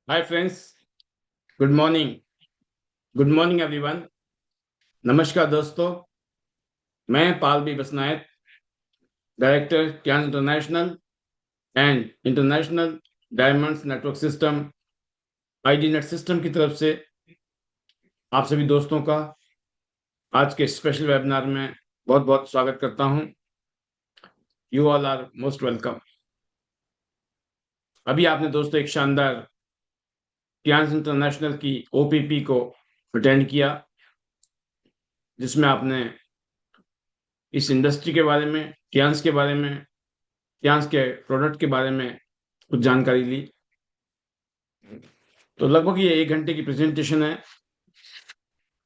हाय friends, good morning everyone. नमस्कार दोस्तों, मैं Pal B Basnayat, director Tiens international and international diamonds network system ID net system की तरफ से आप सभी दोस्तों का आज के स्पेशल वेबिनार में बहुत बहुत स्वागत करता हूं। You all are most welcome. अभी आपने दोस्तों एक शानदार ट्यान इंटरनेशनल की ओपीपी को अटेंड किया, जिसमें आपने इस इंडस्ट्री के बारे में, ट्यान्स के बारे में, ट्यान्स के प्रोडक्ट के बारे में कुछ जानकारी ली। तो लगभग ये 1 घंटे की प्रेजेंटेशन है,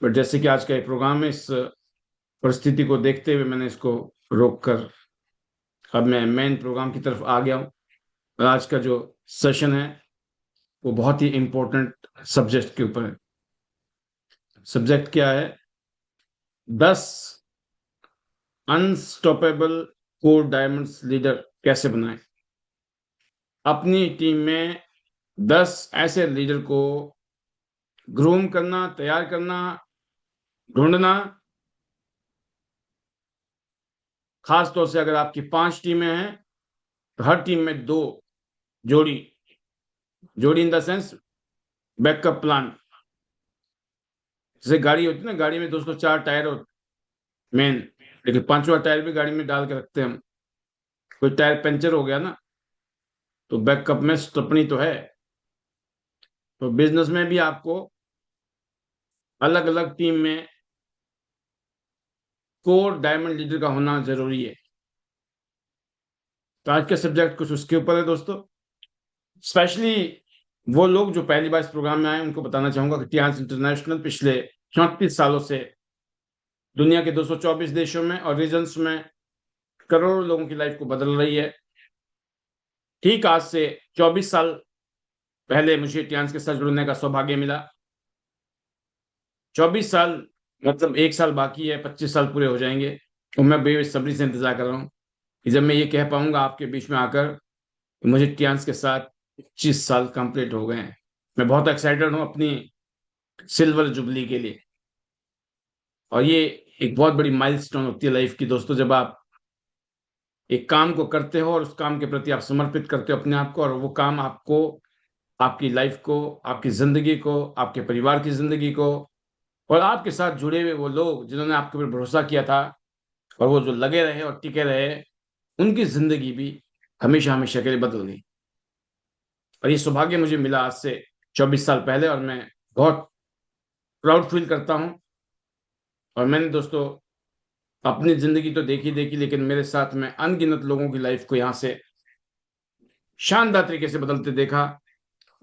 बट जैसे कि आज का ये प्रोग्राम है, इस परिस्थिति को देखते हुए मैंने इसको रोक कर अब मैं मेन प्रोग्राम की तरफ आ गया हूँ। और आज का जो सेशन है वो बहुत ही इम्पोर्टेंट सब्जेक्ट के ऊपर है। सब्जेक्ट क्या है? 10 अनस्टॉपेबल कोर डायमंड्स लीडर कैसे बनाएं। अपनी टीम में 10 ऐसे लीडर को ग्रूम करना, तैयार करना, ढूंढना। खास तौर से अगर आपकी 5 टीमें हैं तो हर टीम में 2 जोड़ी in the sense backup plan. जैसे गाड़ी होती है ना, गाड़ी में दोस्तों 4 टायर होते मेन, लेकिन 5वां टायर भी गाड़ी में डाल के रखते हैं हम। कोई टायर पंचर हो गया ना, तो बैकअप में स्टपनी तो है। तो बिजनेस में भी आपको अलग अलग टीम में कोर डायमंड लीडर का होना जरूरी है। तो आज का सब्जेक्ट कुछ उसके ऊपर है दोस्तों। स्पेशली वो लोग जो पहली बार इस प्रोग्राम में आए, उनको बताना चाहूंगा कि ट्यान्स इंटरनेशनल पिछले 34 सालों से दुनिया के 224 देशों में और रीजन्स में करोड़ों लोगों की लाइफ को बदल रही है। ठीक आज से 24 साल पहले मुझे ट्यान्स के साथ जुड़ने का सौभाग्य मिला। 24 साल मतलब 1 साल बाकी है, 25 साल पूरे हो जाएंगे। और मैं बेसब्री से इंतजार कर रहा हूँ कि जब मैं ये कह पाऊंगा आपके बीच में आकर कि मुझे ट्यान्स के साथ 25 साल कंप्लीट हो गए हैं। मैं बहुत एक्साइटेड हूँ अपनी सिल्वर जुबली के लिए। और ये एक बहुत बड़ी माइलस्टोन होती है लाइफ की दोस्तों, जब आप एक काम को करते हो और उस काम के प्रति आप समर्पित करते हो अपने आप को, और वो काम आपको, आपकी लाइफ को, आपकी जिंदगी को, आपके परिवार की जिंदगी को, और आपके साथ जुड़े हुए वो लोग जिन्होंने आपके ऊपर भरोसा किया था और वो जो लगे रहे और टिके रहे, उनकी जिंदगी भी हमेशा हमेशा के लिए बदल गई। और ये सौभाग्य मुझे मिला आज से 24 साल पहले, और मैं बहुत प्राउड फील करता हूँ। और मैंने दोस्तों अपनी जिंदगी तो देखी देखी, लेकिन मेरे साथ में अनगिनत लोगों की लाइफ को यहाँ से शानदार तरीके से बदलते देखा।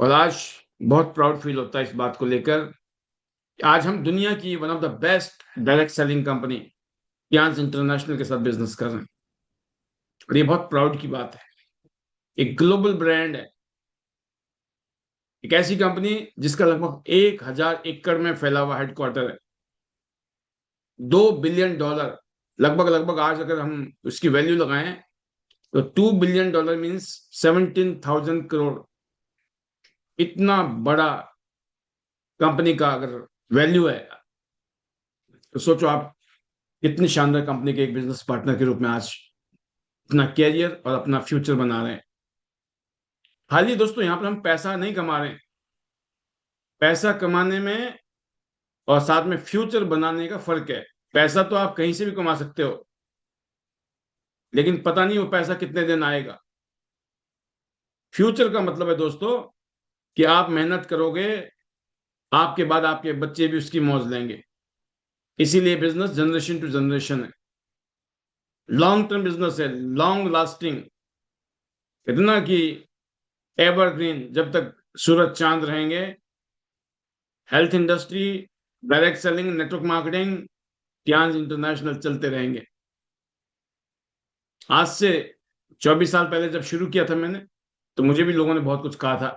और आज बहुत प्राउड फील होता है इस बात को लेकर कि आज हम दुनिया की one of the best direct selling company Tiens international के साथ बिजनेस कर रहे हैं। और ये बहुत प्राउड की बात है। एक ग्लोबल ब्रांड है, एक ऐसी कंपनी जिसका लगभग 1000 एकड़ में फैला हुआ हेडक्वार्टर है। $2 बिलियन, लगभग लगभग आज अगर हम उसकी वैल्यू लगाएं तो $2 बिलियन मीन्स 17,000 करोड़। इतना बड़ा कंपनी का अगर वैल्यू है, तो सोचो आप कितनी शानदार कंपनी के एक बिजनेस पार्टनर के रूप में आज अपना कैरियर और अपना फ्यूचर बना रहे हैं। हाल ही दोस्तों यहाँ पर हम पैसा नहीं कमा रहे हैं। पैसा कमाने में और साथ में फ्यूचर बनाने का फर्क है। पैसा तो आप कहीं से भी कमा सकते हो, लेकिन पता नहीं वो पैसा कितने दिन आएगा। फ्यूचर का मतलब है दोस्तों कि आप मेहनत करोगे, आपके बाद आपके बच्चे भी उसकी मौज लेंगे। इसीलिए बिजनेस जनरेशन टू जनरेशन है, लॉन्ग टर्म बिजनेस है, लॉन्ग लास्टिंग। इतना कि एवरग्रीन, जब तक सूरज चांद रहेंगे। Health industry, direct selling, network marketing, Tiens international चलते रहेंगे। आज से 24 साल पहले जब शुरू किया था मैंने, तो मुझे भी लोगों ने बहुत कुछ कहा था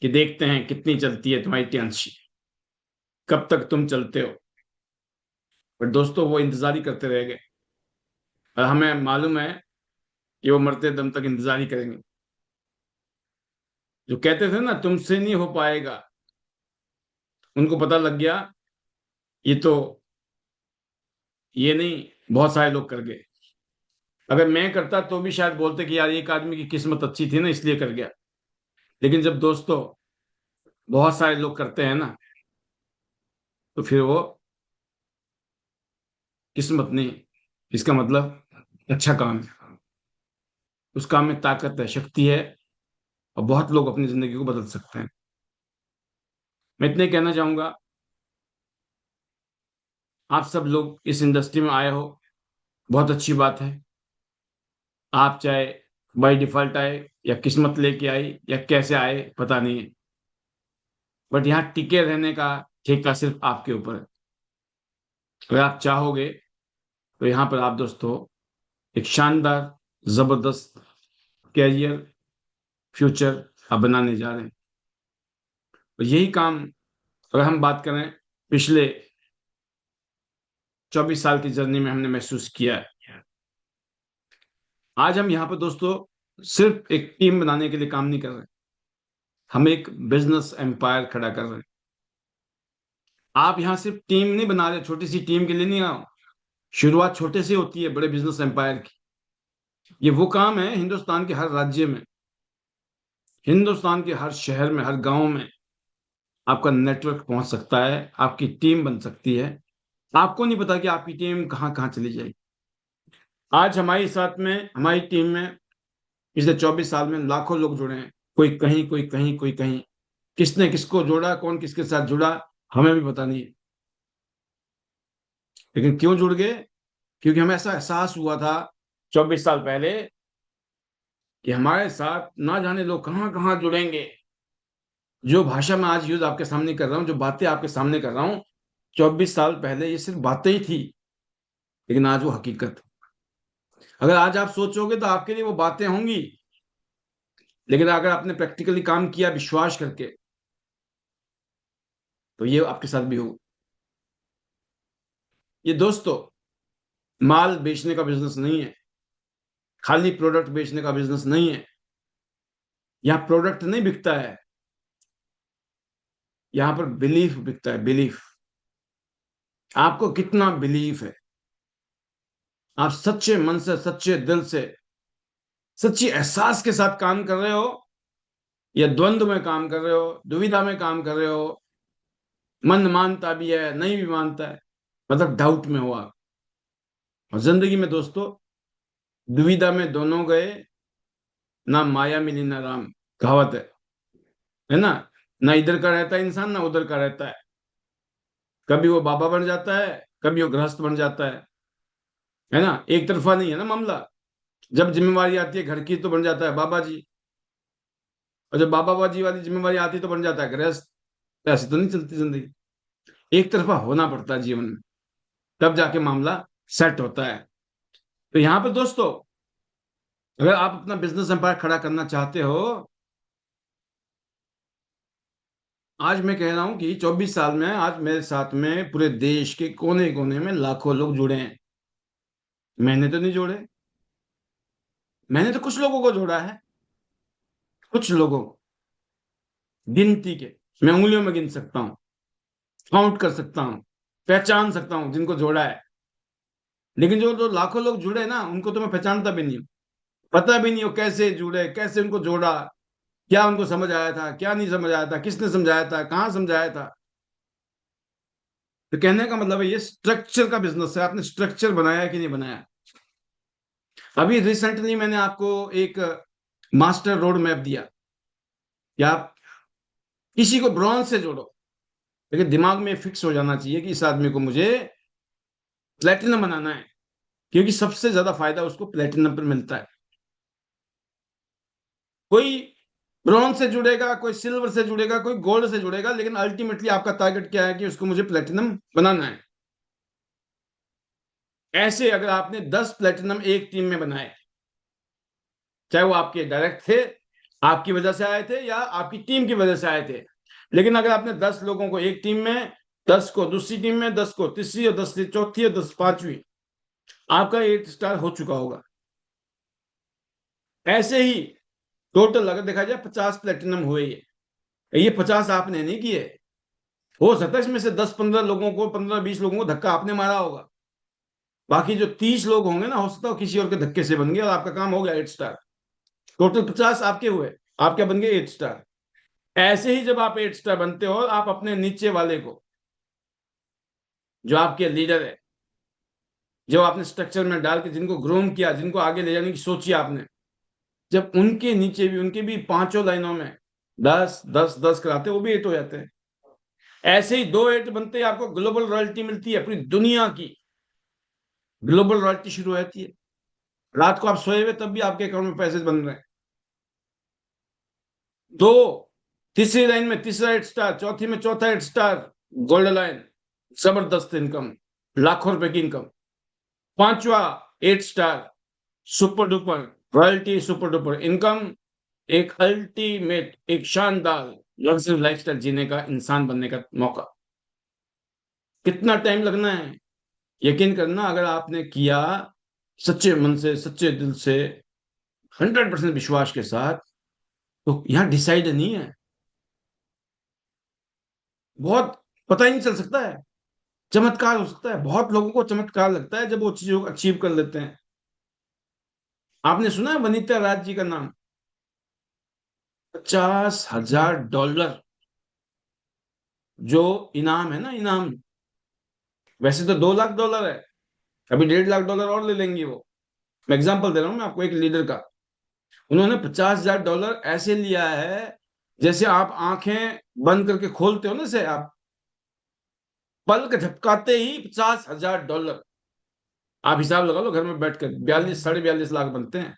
कि देखते हैं कितनी चलती है तुम्हारी ट्यान्स, कब तक तुम चलते हो। पर दोस्तों वो इंतजार ही करते रह गए, और हमें मालूम है कि वो मरते दम तक इंतजार ही करेंगे। जो कहते थे ना तुमसे नहीं हो पाएगा, उनको पता लग गया ये तो, ये नहीं, बहुत सारे लोग कर गए। अगर मैं करता तो भी शायद बोलते कि यार एक आदमी की किस्मत अच्छी थी ना इसलिए कर गया। लेकिन जब दोस्तों बहुत सारे लोग करते हैं ना, तो फिर वो किस्मत नहीं, इसका मतलब अच्छा काम है, उस काम में ताकत है, शक्ति है, और बहुत लोग अपनी जिंदगी को बदल सकते हैं। मैं इतने कहना चाहूंगा, आप सब लोग इस इंडस्ट्री में आए हो, बहुत अच्छी बात है। आप चाहे बाय डिफॉल्ट आए या किस्मत लेके आई या कैसे आए पता नहीं है, बट यहाँ टिके रहने का ठेका सिर्फ आपके ऊपर है। अगर आप चाहोगे तो यहाँ पर आप दोस्तों एक शानदार, जबरदस्त कैरियर, फ्यूचर आप बनाने जा रहे हैं। और यही काम अगर हम बात करें पिछले 24 साल की जर्नी में हमने महसूस किया है। आज हम यहाँ पर दोस्तों सिर्फ एक टीम बनाने के लिए काम नहीं कर रहे, हम एक बिजनेस एम्पायर खड़ा कर रहे हैं। आप यहाँ सिर्फ टीम नहीं बना रहे, छोटी सी टीम के लिए नहीं आओ। शुरुआत छोटे से होती है बड़े बिजनेस एम्पायर की। ये वो काम है हिंदुस्तान के हर राज्य में, हिंदुस्तान के हर शहर में, हर गांव में आपका नेटवर्क पहुंच सकता है, आपकी टीम बन सकती है। आपको नहीं पता कि आपकी टीम कहाँ कहाँ चली जाएगी। आज हमारे साथ में, हमारी टीम में पिछले 24 साल में लाखों लोग जुड़े हैं, कोई कहीं कोई कहीं कोई कहीं। किसने किसको जोड़ा, कौन किसके साथ जुड़ा, हमें भी पता नहीं है। लेकिन क्यों जुड़ गए? क्योंकि हमें ऐसा एहसास हुआ था 24 साल पहले कि हमारे साथ ना जाने लोग कहाँ कहाँ जुड़ेंगे। जो भाषा मैं आज यूज आपके सामने कर रहा हूँ, जो बातें आपके सामने कर रहा हूँ, 24 साल पहले ये सिर्फ बातें ही थी, लेकिन आज वो हकीकत। अगर आज आप सोचोगे तो आपके लिए वो बातें होंगी, लेकिन अगर आपने प्रैक्टिकली काम किया विश्वास करके, तो ये आपके साथ भी होगा। ये दोस्तों माल बेचने का बिजनेस नहीं है, खाली प्रोडक्ट बेचने का बिजनेस नहीं है। यहाँ प्रोडक्ट नहीं बिकता है, यहाँ पर बिलीफ बिकता है, बिलीफ। आपको कितना बिलीफ है, आप सच्चे मन से, सच्चे दिल से, सच्ची एहसास के साथ काम कर रहे हो, या द्वंद्व में काम कर रहे हो, दुविधा में काम कर रहे हो, मन मानता भी है नहीं भी मानता है, मतलब डाउट में हो आप। और जिंदगी में दोस्तों दुविधा में दोनों गए, ना माया मिली ना राम, कहावत है ना। ना इधर का रहता है इंसान, ना उधर का रहता है। कभी वो बाबा बन जाता है, कभी वो गृहस्थ बन जाता है ना। एक तरफा नहीं है ना मामला। जब जिम्मेवारी आती है घर की तो बन जाता है बाबा जी, और जब बाबा बाजी वाली जिम्मेवारी आती है तो बन जाता है गृहस्थ। ऐसे तो नहीं चलती जिंदगी, एक तरफा होना पड़ता है जीवन में, तब जाके मामला सेट होता है। तो यहाँ पे दोस्तों अगर आप अपना बिजनेस एम्पायर खड़ा करना चाहते हो, आज मैं कह रहा हूं कि 24 साल में आज मेरे साथ में पूरे देश के कोने कोने में लाखों लोग जुड़े हैं। मैंने तो नहीं जोड़े, मैंने तो कुछ लोगों को जोड़ा है, कुछ लोगों को, गिनती के, मैं उंगलियों में गिन सकता हूँ, काउंट कर सकता हूँ, पहचान सकता हूँ जिनको जोड़ा है। लेकिन जो जो लाखों लोग जुड़े ना, उनको तो मैं पहचानता भी नहीं हूँ, पता भी नहीं हो कैसे जुड़े, कैसे उनको जोड़ा, क्या उनको समझ आया था, क्या नहीं समझ आया था, किसने समझाया था, कहाँ समझाया था। तो कहने का मतलब है ये स्ट्रक्चर का बिजनेस है, आपने स्ट्रक्चर बनाया कि नहीं बनाया। अभी रिसेंटली मैंने आपको एक मास्टर रोड मैप दिया कि आप किसी को ब्रॉन्ज से जोड़ो, लेकिन दिमाग में फिक्स हो जाना चाहिए कि इस आदमी को मुझे प्लेटिनम बनाना है, क्योंकि सबसे ज्यादा फायदा उसको प्लेटिनम पर मिलता है। कोई ब्रॉन्ज से जुड़ेगा, कोई सिल्वर से जुड़ेगा, कोई गोल्ड से जुड़ेगा, लेकिन अल्टीमेटली आपका टारगेट क्या है कि उसको मुझे प्लेटिनम बनाना है। ऐसे अगर आपने 10 प्लेटिनम एक टीम में बनाए, चाहे वो आपके डायरेक्ट थे, आपकी वजह से आए थे, या आपकी टीम की वजह से आए थे, लेकिन अगर आपने 10 लोगों को एक टीम में, 10 को दूसरी टीम में, 10 को तीसरी, और 10 चौथी, और 10 पांचवी, आपका 8 स्टार हो चुका होगा। ऐसे ही टोटल अगर देखा जाए 50 प्लेटिनम हुए ये 50 आपने नहीं किए। हो सकता है इसमें से 10-15 लोगों को, 15-20 लोगों को धक्का आपने मारा होगा। बाकी जो 30 लोग होंगे ना, हो सकता है किसी और के धक्के से बन गए और आपका काम हो गया 8 स्टार। टोटल 50 आपके हुए, आप क्या बन गए 8 स्टार। ऐसे ही जब आप 8 स्टार बनते हो, आप अपने नीचे वाले को, जो आपके लीडर है, जो आपने स्ट्रक्चर में डाल के जिनको ग्रूम किया, जिनको आगे ले जाने की सोची आपने, जब उनके नीचे भी, उनके भी पांचों लाइनों में 10-10-10 कराते, वो भी 8 हो जाते हैं। ऐसे ही 2 8 बनते ही आपको ग्लोबल रॉयल्टी मिलती है, पूरी दुनिया की ग्लोबल रॉयल्टी शुरू हो जाती है। रात को आप सोए हुए तब भी आपके अकाउंट में पैसे बन रहे हैं। दो, तीसरी लाइन में तीसरा 8 स्टार, चौथी में चौथा 8 स्टार, गोल्ड लाइन, जबरदस्त इनकम, लाखों रुपए की इनकम। पांचवा 8 star, super duper royalty, super duper income, एक अल्टीमेट, एक शानदार लग्जरी लाइफस्टाइल जीने का, इंसान बनने का मौका। कितना टाइम लगना है? यकीन करना, अगर आपने किया सच्चे मन से, सच्चे दिल से, 100% विश्वास के साथ, तो यहां डिसाइड नहीं है। बहुत पता ही नहीं चल सकता है, चमत्कार हो सकता है। बहुत लोगों को चमत्कार लगता है जब वो चीजों को अचीव कर लेते हैं। आपने सुना है वनीता राज जी का नाम? $50,000 जो इनाम है ना, इनाम। वैसे तो $2 लाख है, अभी $1.5 लाख और ले लेंगी वो। मैं एग्जांपल दे रहा हूँ मैं आपको एक लीडर का। उन्होंने $50,000 ऐसे लिया है, जैसे आप आंखें बंद करके खोलते हो ना, से आप पलक झपकाते ही $50,000। आप हिसाब लगा लो घर में बैठकर, 42-42.5 लाख बनते हैं।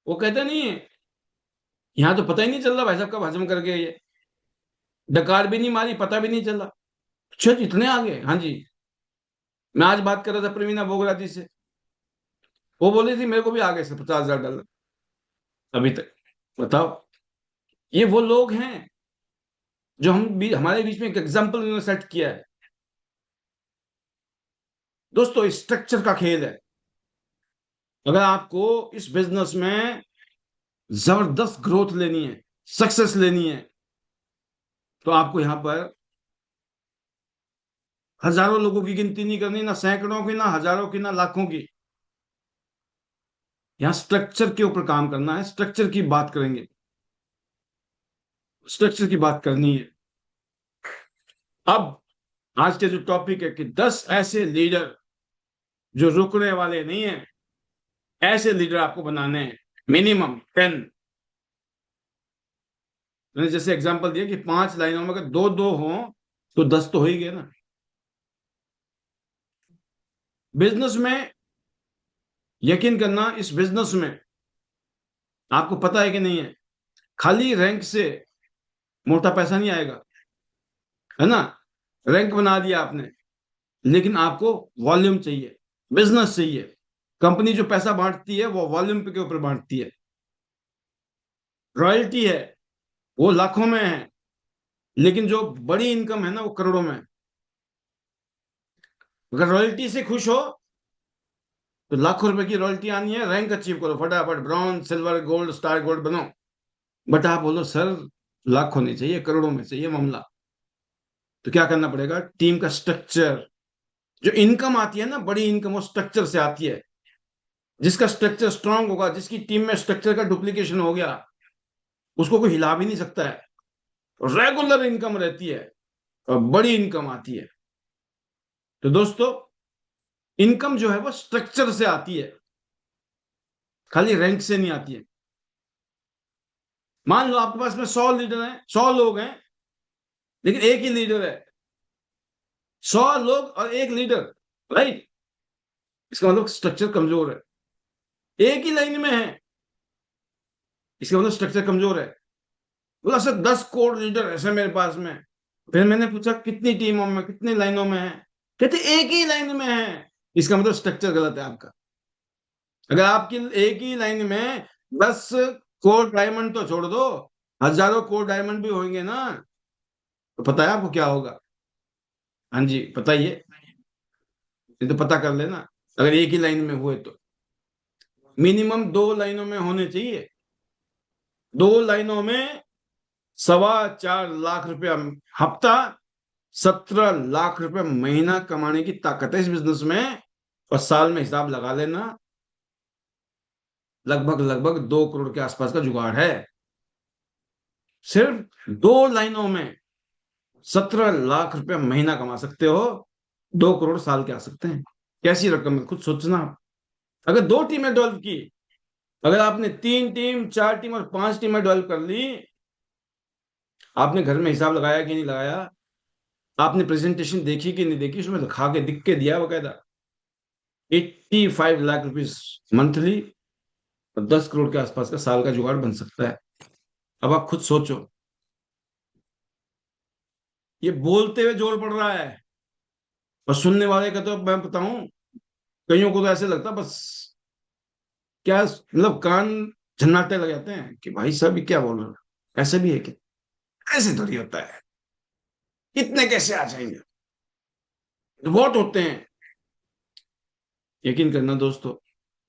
वो कहते नहीं है, यहाँ तो पता ही नहीं चल रहा भाई साहब कब हजम करके ये डकार भी नहीं मारी, पता भी नहीं चला। अच्छा जी, इतने आगे? हाँ जी। मैं आज बात कर रहा था प्रवीणा बोगरा जी से, वो बोली थी मेरे को भी आ गए $50,000 अभी तक। बताओ, ये वो लोग हैं जो हमारे बीच में एक एग्जाम्पल उन्होंने सेट किया है। दोस्तों, स्ट्रक्चर का खेल है। अगर आपको इस बिजनेस में जबरदस्त ग्रोथ लेनी है, सक्सेस लेनी है, तो आपको यहां पर हजारों लोगों की गिनती नहीं करनी, ना सैकड़ों की, ना हजारों की, ना लाखों की। यहां स्ट्रक्चर के ऊपर काम करना है, स्ट्रक्चर की बात करेंगे, स्ट्रक्चर की बात करनी है। अब आज के जो टॉपिक है कि 10 ऐसे लीडर जो रुकने वाले नहीं है, ऐसे लीडर आपको बनाने हैं, मिनिमम 10। मैंने जैसे एग्जांपल दिया कि 5 लाइनों में अगर दो दो हो, तो 10 तो हो ही गए ना। बिजनेस में यकीन करना, इस बिजनेस में आपको पता है कि नहीं है, खाली रैंक से मोटा पैसा नहीं आएगा, है ना। रैंक बना दिया आपने, लेकिन आपको वॉल्यूम चाहिए, बिजनेस चाहिए। कंपनी जो पैसा बांटती है वो वॉल्यूम के ऊपर बांटती है। रॉयल्टी है, वो लाखों में है, लेकिन जो बड़ी इनकम है ना, वो करोड़ों में है। अगर रॉयल्टी से खुश हो, तो लाखों रुपए की रॉयल्टी आनी है, रैंक अचीव करो फटाफट, bronze, silver, gold, star gold बनो। बट आप बोलो सर लाखों नहीं चाहिए, करोड़ों में चाहिए मामला, तो क्या करना पड़ेगा? टीम का स्ट्रक्चर। जो इनकम आती है ना, बड़ी इनकम, वो स्ट्रक्चर से आती है। जिसका स्ट्रक्चर स्ट्रांग होगा, जिसकी टीम में स्ट्रक्चर का डुप्लीकेशन हो गया, उसको कोई हिला भी नहीं सकता है। रेगुलर इनकम रहती है और बड़ी इनकम आती है। तो दोस्तों, इनकम जो है वो स्ट्रक्चर से आती है, खाली रैंक से नहीं आती है। मान लो आपके पास में 100 लीडर हैं, 100 लोग हैं, लेकिन एक ही लीडर है। 100 लोग और एक लीडर, राइट? इसका मतलब स्ट्रक्चर कमजोर है। एक ही लाइन में है, इसका मतलब स्ट्रक्चर कमजोर है। बोला सर 10 कोर लीडर ऐसे मेरे पास में। फिर मैंने पूछा कितनी टीमों में, कितनी लाइनों में है? कहते एक ही लाइन में है। इसका मतलब स्ट्रक्चर गलत है आपका। अगर आपकी एक ही लाइन में 10 कोर डायमंड तो छोड़ दो, हजारों कोर डायमंड भी होंगे ना, तो पता है आपको क्या होगा? हाँ जी, बताइए। ये तो पता कर लेना, अगर एक ही लाइन में हुए तो। मिनिमम 2 लाइनों में होने चाहिए। 2 लाइनों में 4.25 लाख रुपया हफ्ता, 17 लाख रुपए महीना कमाने की ताकत है इस बिजनेस में। और साल में हिसाब लगा लेना, लगभग लगभग 2 करोड़ के आसपास का जुगाड़ है। सिर्फ 2 लाइनों में 17 लाख रुपए महीना कमा सकते हो, 2 करोड़ साल के आ सकते हैं। कैसी रकम है, खुद सोचना आप। अगर 2 टीमें डेवलप की, अगर आपने 3 टीम, 4 टीम और 5 टीमें डेवलप कर ली, आपने घर में हिसाब लगाया कि नहीं लगाया, आपने प्रेजेंटेशन देखी कि नहीं देखी, उसमें लिखा के दिख के दिया बकायदा 85 लाख रुपीज मंथली, और 10 करोड़ के आसपास का साल का जुगाड़ बन सकता है। अब आप खुद सोचो, ये बोलते हुए जोर पड़ रहा है, और सुनने वाले का तो मैं बताऊं, कईयों को तो ऐसे लगता बस, क्या मतलब कान झन्नाटे लग जाते हैं कि भाई साहब ये क्या बोल रहे हो, ऐसे भी है क्या, ऐसे थोड़ी होता है, इतने कैसे आ जाएंगे, बहुत होते हैं। यकीन करना दोस्तों,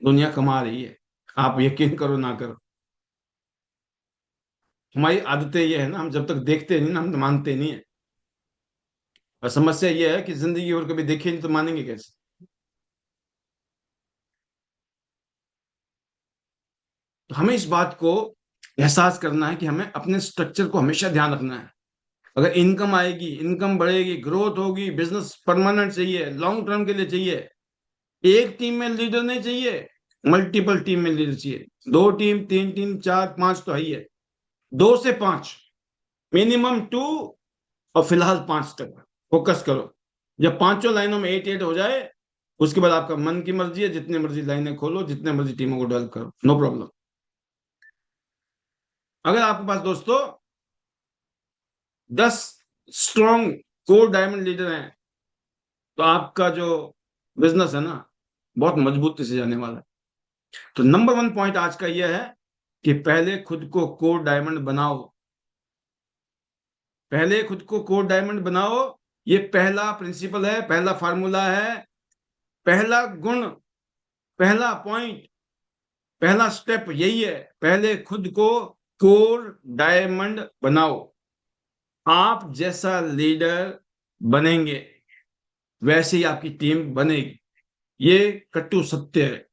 दुनिया कमा रही है, आप यकीन करो ना करो। हमारी आदतें ये है ना, हम जब तक देखते नहीं ना, हम तो मानते नहीं है। और समस्या ये है कि जिंदगी और कभी देखी नहीं तो मानेंगे कैसे। तो हमें इस बात को एहसास करना है कि हमें अपने स्ट्रक्चर को हमेशा ध्यान रखना है। अगर इनकम आएगी, इनकम बढ़ेगी, ग्रोथ होगी, बिजनेस परमानेंट चाहिए, लॉन्ग टर्म के लिए चाहिए, एक टीम में लीडर नहीं चाहिए, मल्टीपल टीम में लीडर चाहिए। 2 टीम, 3 टीम, 4, 5 तो है ही है, 2 से 5, मिनिमम 2, और फिलहाल 5 तक फोकस करो। जब पांचों लाइनों में 8-8 हो जाए, उसके बाद आपका मन की मर्जी है, जितने मर्जी लाइनें खोलो, जितने मर्जी टीमों को डेवलप करो, नो प्रॉब्लम। अगर आपके पास दोस्तों 10 स्ट्रॉन्ग कोर डायमंड लीडर हैं, तो आपका जो बिजनेस है ना, बहुत मजबूती से जाने वाला है। तो नंबर 1 पॉइंट आज का यह है कि पहले खुद को कोर डायमंड बनाओ। पहले खुद को कोर डायमंड बनाओ, ये पहला प्रिंसिपल है, पहला फार्मूला है, पहला गुण, पहला पॉइंट, पहला स्टेप यही है। पहले खुद को कोर डायमंड बनाओ। आप जैसा लीडर बनेंगे, वैसे ही आपकी टीम बनेगी। ये कट्टू सत्य है।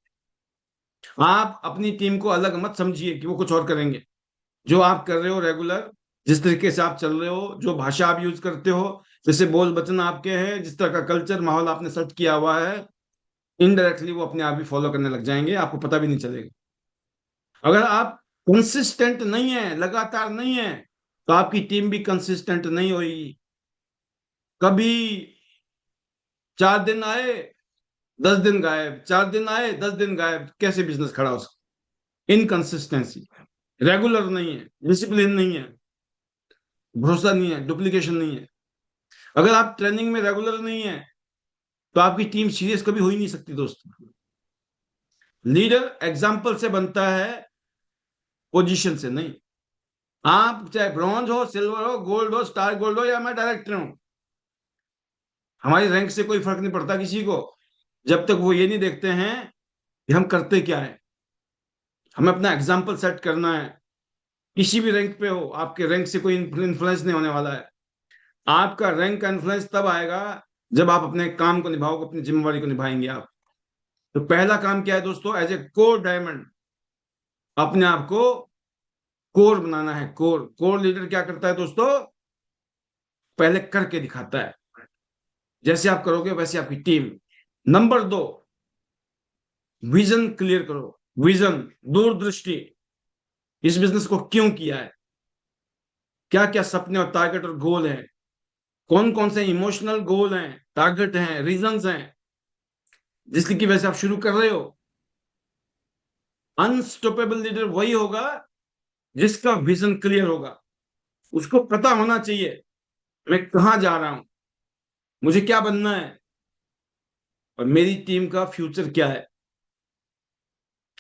आप अपनी टीम को अलग मत समझिए कि वो कुछ और करेंगे। जो आप कर रहे हो रेगुलर, जिस तरीके से आप चल रहे हो, जो भाषा आप यूज करते हो, जैसे बोल बचन आपके हैं, जिस तरह का कल्चर माहौल आपने सेट किया हुआ है, इनडायरेक्टली वो अपने आप ही फॉलो करने लग जाएंगे, आपको पता भी नहीं चलेगा। अगर आप कंसिस्टेंट नहीं है, लगातार नहीं है, तो आपकी टीम भी कंसिस्टेंट नहीं होगी। कभी 4 दिन आए, 10 दिन गायब, 4 दिन आए, 10 दिन गायब, कैसे बिजनेस खड़ा हो सकता। इनकंसिस्टेंसी, रेगुलर नहीं है, डिसिप्लिन नहीं है, भरोसा नहीं है, डुप्लीकेशन नहीं है। अगर आप ट्रेनिंग में रेगुलर नहीं है, तो आपकी टीम सीरियस कभी हो ही नहीं सकती दोस्तों। लीडर एग्जाम्पल से बनता है, पोजीशन से नहीं। आप चाहे ब्रॉन्ज हो, सिल्वर हो, गोल्ड हो, स्टार गोल्ड हो, या मैं डायरेक्टर हूं, हमारी रैंक से कोई फर्क नहीं पड़ता किसी को, जब तक वो ये नहीं देखते हैं कि हम करते क्या है। हमें अपना एग्जाम्पल सेट करना है। किसी भी रैंक पे हो, आपके रैंक से कोई इन्फ्लुएंस नहीं होने वाला है। आपका रैंक का इन्फ्लुएंस तब आएगा जब आप अपने काम को निभाओगे, अपनी जिम्मेवारी को निभाएंगे आप। तो पहला काम क्या है दोस्तों, एज ए कोर डायमंड, अपने आप को कोर बनाना है। कोर कोर लीडर क्या करता है दोस्तों, पहले करके दिखाता है। जैसे आप करोगे वैसे आपकी टीम। नंबर 2, विजन क्लियर करो। विजन, दूरदृष्टि। इस बिजनेस को क्यों किया है, क्या क्या सपने और टारगेट और गोल हैं, कौन कौन से इमोशनल गोल हैं, टारगेट हैं, रीजंस हैं, जिसकी वजह से आप शुरू कर रहे हो। अनस्टॉपेबल लीडर वही होगा जिसका विजन क्लियर होगा। उसको पता होना चाहिए मैं कहां जा रहा हूं, मुझे क्या बनना है, और मेरी टीम का फ्यूचर क्या है।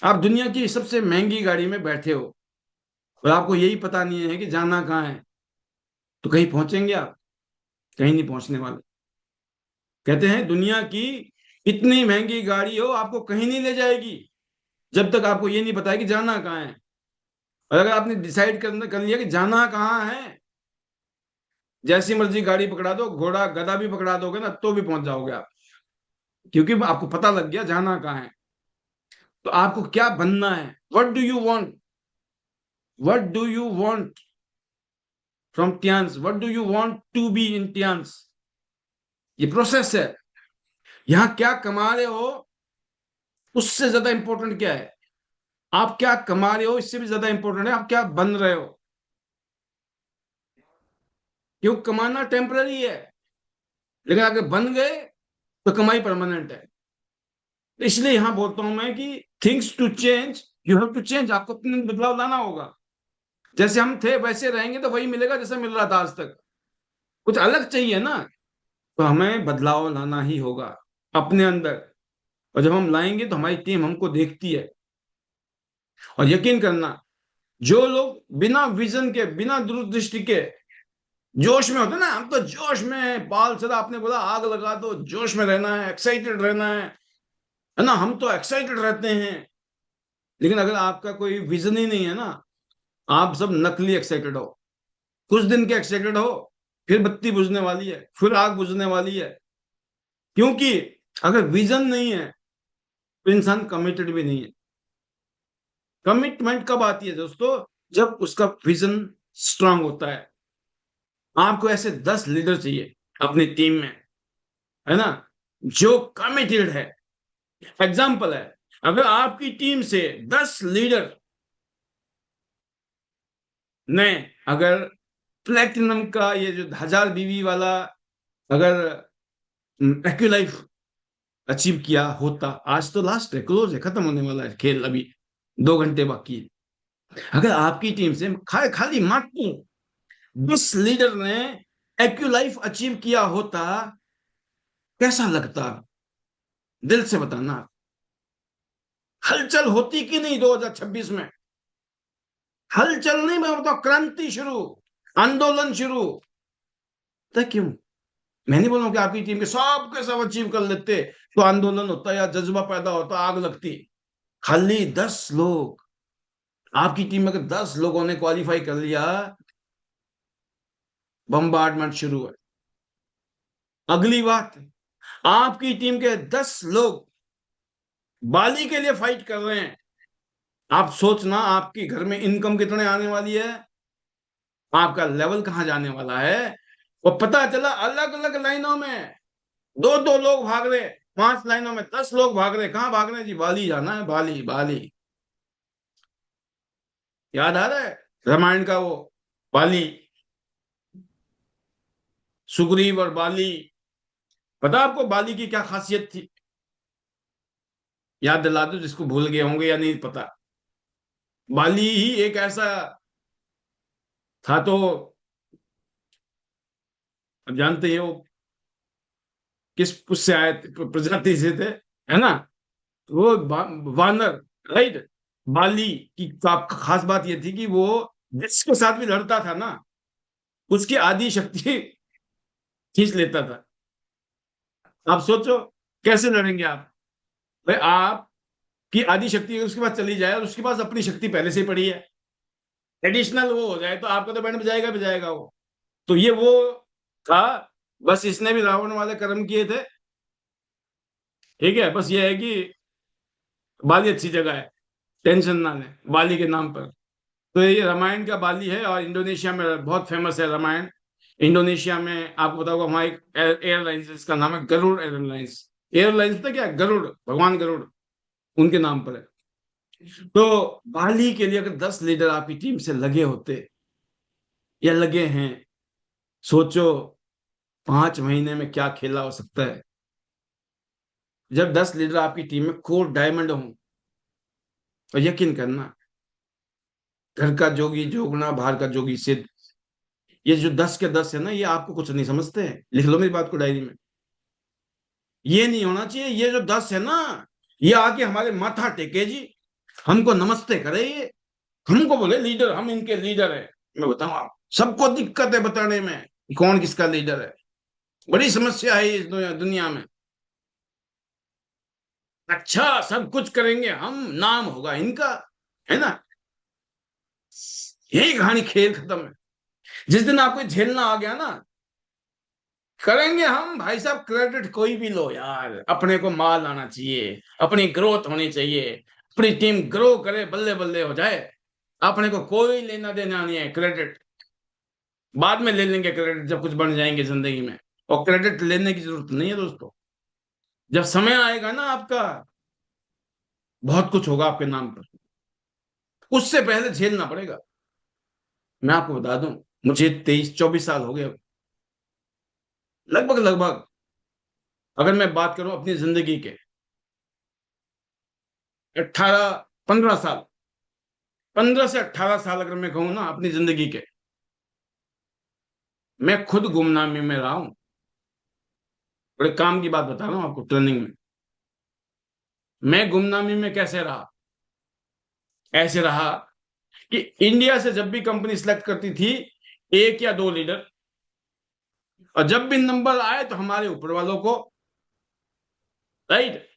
आप दुनिया की सबसे महंगी गाड़ी में बैठे हो, और आपको यही पता नहीं है कि जाना कहाँ है, तो कहीं पहुंचेंगे आप, कहीं नहीं पहुंचने वाले। कहते हैं दुनिया की इतनी महंगी गाड़ी हो, आपको कहीं नहीं ले जाएगी, जब तक आपको ये नहीं पता है कि जाना कहाँ है। और अगर आपने डिसाइड कर लिया कि जाना कहाँ है, जैसी मर्जी गाड़ी पकड़ा दो, घोड़ा गधा भी पकड़ा दोगे ना तो भी पहुंच जाओगे आप, क्योंकि आपको पता लग गया जाना कहाँ है। तो आपको क्या बनना है, what do you want, what do you want from Tiens, what do you want to be in Tiens, ये प्रोसेस है। यहाँ क्या कमा रहे हो उससे ज्यादा इंपॉर्टेंट क्या है, आप क्या कमा रहे हो इससे भी ज्यादा इंपॉर्टेंट है आप क्या बन रहे हो। क्यों, कमाना टेम्पररी है, लेकिन अगर बन गए तो कमाई परमानेंट है। इसलिए यहां बोलता हूं मैं कि things to change, you have to change, आपको अपने अंदर बदलाव लाना होगा। जैसे हम थे वैसे रहेंगे तो वही मिलेगा जैसा मिल रहा था आज तक, कुछ अलग चाहिए ना, तो हमें बदलाव लाना ही होगा अपने अंदर। और जब हम लाएंगे तो हमारी टीम हमको देखती है। और यकीन करना, जो लोग बिना विजन के, बिना दूरदृष्टि के जोश में होते ना, हम तो जोश में बाल सदा, आपने बोला आग लगा दो, जोश में रहना है, एक्साइटेड रहना है ना, हम तो एक्साइटेड रहते हैं। लेकिन अगर आपका कोई विजन ही नहीं है ना, आप सब नकली एक्साइटेड हो, कुछ दिन के एक्साइटेड हो, फिर बत्ती बुझने वाली है, फिर आग बुझने वाली है। क्योंकि अगर विजन नहीं है तो इंसान कमिटेड भी नहीं है। कमिटमेंट कब आती है दोस्तों, जब उसका विजन स्ट्रांग होता है। आपको ऐसे 10 लीडर चाहिए अपनी टीम में, है ना, जो कमिटेड है। एग्जाम्पल है, अगर आपकी टीम से 10 लीडर ने अगर प्लेटिनम का ये जो 1000 बीवी वाला अगर एक्यूलाइफ अचीव किया होता, आज तो लास्ट है, क्लोज है, खत्म होने वाला है खेल, अभी 2 घंटे बाकी है। अगर आपकी टीम से खाली मात्र 10 लीडर ने एक्यूलाइफ अचीव किया होता, कैसा लगता, दिल से बताना। हलचल होती कि नहीं 2026 में, हलचल नहीं, मैं बताऊं क्रांति शुरू, आंदोलन शुरू। पता है क्यों, मैं नहीं बोल रहा हूं कि आपकी टीम के सब के सब अचीव कर लेते तो आंदोलन होता या जज्बा पैदा होता, आग लगती। खाली 10 लोग, आपकी टीम में अगर 10 लोगों ने क्वालिफाई कर लिया, बम्बार्डमेंट शुरू है। अगली बात, आपकी टीम के 10 लोग बाली के लिए फाइट कर रहे हैं। आप सोचना आपकी घर में इनकम कितने आने वाली है, आपका लेवल कहां जाने वाला है। वो पता चला अलग अलग लाइनों में 2-2 लोग भाग रहे, 5 लाइनों में 10 लोग भाग रहे, कहां भाग रहे हैं जी, बाली जाना है, बाली बाली। याद आ रहा है रामायण का वो बाली, सुग्रीव और बाली। पता आपको बाली की क्या खासियत थी, याद दिला दो जिसको भूल गए होंगे या नहीं पता। बाली ही एक ऐसा था, तो अब जानते ही हो किस उससे आए प्रजाति से थे, है ना, वो वानर, राइट। बाली की खास बात ये थी कि वो जिसके साथ भी लड़ता था ना, उसकी आदि शक्ति खींच लेता था। आप सोचो कैसे लड़ेंगे आप, भाई आपकी आदि शक्ति उसके पास चली जाए और उसके पास अपनी शक्ति पहले से ही पड़ी है, एडिशनल वो हो जाए तो आपका तो बैंड बजाएगा बजाएगा वो। तो ये वो था, बस इसने भी रावण वाले कर्म किए थे। ठीक है, बस ये है कि बाली अच्छी जगह है, टेंशन ना लें बाली के नाम पर। तो ये रामायण का बाली है, और इंडोनेशिया में बहुत फेमस है रामायण। इंडोनेशिया में आपको पता होगा, वहां एक एयरलाइंस जिसका नाम है गरुड़ एयरलाइंस। एयरलाइंस तो क्या है, गरुड़, भगवान गरुड़ उनके नाम पर है। तो बाली के लिए अगर 10 लीडर आपकी टीम से लगे होते या लगे हैं, सोचो 5 महीने में क्या खेला हो सकता है। जब 10 लीडर आपकी टीम में कोर डायमंड हों, और यकीन करना, घर का जोगी जोगना, बाहर का जोगी सिद्ध। ये जो 10 के 10 है ना, ये आपको कुछ नहीं समझते हैं, लिख लो मेरी बात को डायरी में। ये नहीं होना चाहिए, ये जो 10 है ना, ये आके हमारे माथा टेके जी, हमको नमस्ते करे, ये हमको बोले लीडर, हम इनके लीडर है। मैं बताऊं आप सबको दिक्कत है बताने में कि कौन किसका लीडर है, बड़ी समस्या है इस दुनिया में। अच्छा सब कुछ करेंगे हम, नाम होगा इनका, है ना। यही कहानी, खेल खत्म है। जिस दिन आपको झेलना आ गया ना, करेंगे हम भाई साहब। क्रेडिट कोई भी लो यार, अपने को माल आना चाहिए, अपनी ग्रोथ होनी चाहिए, अपनी टीम ग्रो करे, बल्ले बल्ले हो जाए। अपने को कोई लेना देना नहीं है क्रेडिट। बाद में ले लेंगे क्रेडिट जब कुछ बन जाएंगे जिंदगी में। और क्रेडिट लेने की जरूरत नहीं है दोस्तों। जब समय आएगा ना आपका, बहुत कुछ होगा आपके नाम पर, उससे पहले झेलना पड़ेगा। मैं आपको बता दूं, मुझे 23-24 साल हो गए, लगभग लगभग। अगर मैं बात करूं अपनी जिंदगी के 18-15 साल, 15 से 18 साल अगर मैं कहूँ ना अपनी जिंदगी के, मैं खुद गुमनामी में रहा हूं। बड़े काम की बात बता रहा हूं आपको, ट्रेनिंग में। मैं गुमनामी में कैसे रहा? ऐसे रहा कि इंडिया से जब भी कंपनी सिलेक्ट करती थी, एक या दो लीडर, और जब भी नंबर आए तो हमारे ऊपर वालों को, राइट।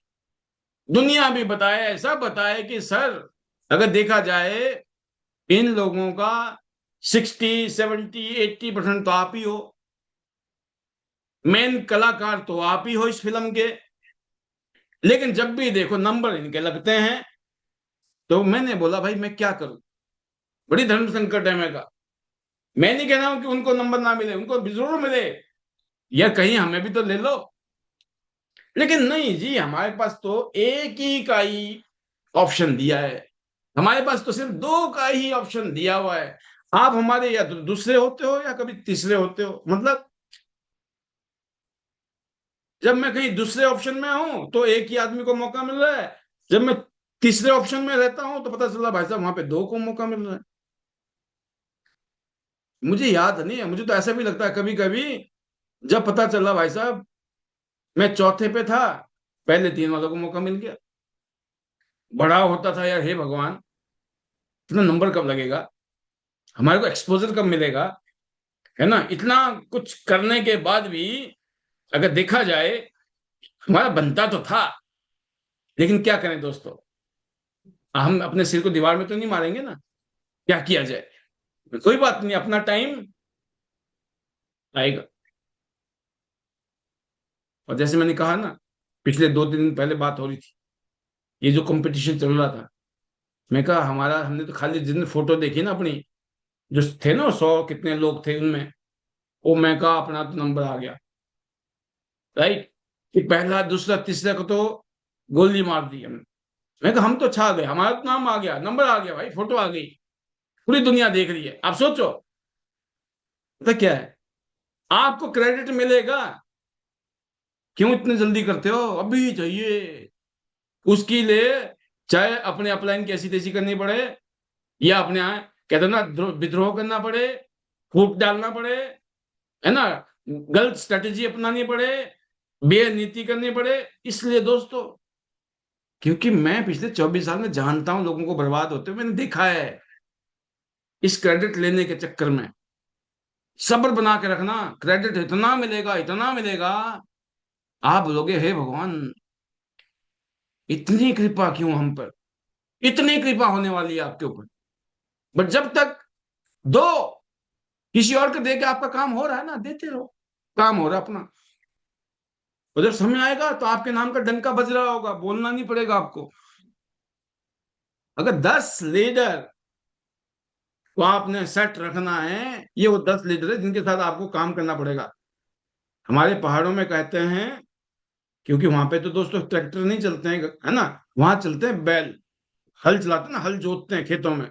दुनिया भी बताए, ऐसा बताए कि सर, अगर देखा जाए इन लोगों का 60, 70, 80% तो आप ही हो, मेन कलाकार तो आप ही हो इस फिल्म के। लेकिन जब भी देखो नंबर इनके लगते हैं। तो मैंने बोला भाई मैं क्या करूं, बड़ी धर्म संकट है। मैं कहा, मैं नहीं कह रहा हूं कि उनको नंबर ना मिले, उनको भी जरूर मिले, यार कहीं हमें भी तो ले लो। लेकिन नहीं जी, हमारे पास तो एक ही का ही ऑप्शन दिया है। हमारे पास तो सिर्फ दो का ही ऑप्शन दिया हुआ है। आप हमारे या तो दूसरे होते हो या कभी तीसरे होते हो। मतलब जब मैं कहीं दूसरे ऑप्शन में हूं तो एक ही आदमी को मौका मिल रहा है, जब मैं तीसरे ऑप्शन में रहता हूं तो पता चला भाई साहब वहां पे दो को मौका मिल रहा है। मुझे याद नहीं है, मुझे तो ऐसा भी लगता है कभी कभी, जब पता चला भाई साहब मैं चौथे पे था, पहले तीन वालों को मौका मिल गया। बड़ा होता था यार, हे भगवान, इतना नंबर कब लगेगा, हमारे को एक्सपोजर कब मिलेगा, है ना। इतना कुछ करने के बाद भी अगर देखा जाए, हमारा बनता तो था। लेकिन क्या करें दोस्तों, हम अपने सिर को दीवार में तो नहीं मारेंगे ना। क्या किया जाए, कोई बात नहीं, अपना टाइम आएगा। और जैसे मैंने कहा ना, पिछले 2-3 दिन पहले बात हो रही थी, ये जो कंपटीशन चल रहा था, मैं कहा हमारा, हमने तो खाली जितने फोटो देखी ना अपनी, जो थे ना 100 कितने लोग थे उनमें, वो मैं कहा अपना तो नंबर आ गया, राइट। कि पहला दूसरा तीसरा को तो गोली मार दी हमने। मैं कहा हम तो छा गए, हमारा तो नाम आ गया, नंबर आ गया भाई, फोटो आ गई, पूरी दुनिया देख रही है। आप सोचो, पता क्या है, आपको क्रेडिट मिलेगा, क्यों इतने जल्दी करते हो, अभी चाहिए उसके लिए। चाहे अपने अपलाइन की ऐसी तैसी करनी पड़े, या अपने यहाँ कहते हैं ना विद्रोह करना पड़े, फूट डालना पड़े, है ना, गलत स्ट्रेटेजी अपनानी पड़े, बेनीति करनी पड़े। इसलिए दोस्तों, क्योंकि मैं पिछले 24 साल में जानता हूं लोगों को बर्बाद होते हुए, मैंने देखा है। इस क्रेडिट लेने के चक्कर में सब्र बना के रखना, क्रेडिट इतना मिलेगा, इतना मिलेगा, आप बोलोगे हे भगवान, इतनी कृपा क्यों हम पर, इतनी कृपा होने वाली है आपके ऊपर। बट जब तक दो, किसी और को दे के आपका काम हो रहा है ना, देते रहो, काम हो रहा है अपना। और जब समय आएगा तो आपके नाम का डंका बज रहा होगा, बोलना नहीं पड़ेगा आपको। अगर 10 लीडर को आपने सेट रखना है, ये वो 10 लीडर है जिनके साथ आपको काम करना पड़ेगा। हमारे पहाड़ों में कहते हैं, क्योंकि वहां पे तो दोस्तों ट्रैक्टर नहीं चलते हैं, है ना, वहां चलते हैं बैल, हल चलाते हैं ना, हल जोतते हैं खेतों में।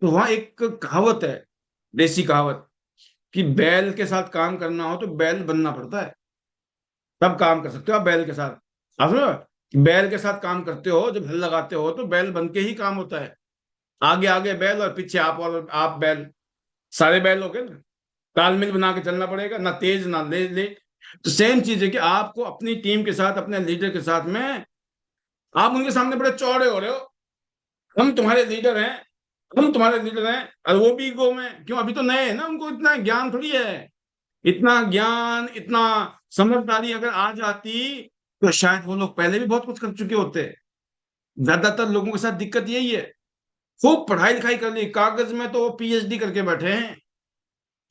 तो वहां एक कहावत है, देसी कहावत, कि बैल के साथ काम करना हो तो बैल बनना पड़ता है, तब काम कर सकते हो आप बैल के साथ। आप समझो, कि बैल के साथ काम करते हो, जब हल लगाते हो तो बैल बन के ही काम होता है। आगे आगे बैल और पीछे आप, और आप बैल, सारे बैल हो गए ना। तालमेल बना के चलना पड़ेगा, ना तेज ना ले। तो सेम चीज है कि आपको अपनी टीम के साथ, अपने लीडर के साथ में, आप उनके सामने बड़े चौड़े हो रहे हो, हम तुम्हारे लीडर हैं, हम तुम्हारे लीडर हैं, और वो भी ईगो में, क्यों, अभी तो नए हैं ना, उनको इतना ज्ञान थोड़ी है। इतना ज्ञान, इतना समझदारी अगर आ जाती तो शायद वो लोग पहले भी बहुत कुछ कर चुके होते हैं। ज्यादातर लोगों के साथ दिक्कत यही है, खूब पढ़ाई लिखाई कर ली, कागज में तो वो पीएचडी करके बैठे हैं,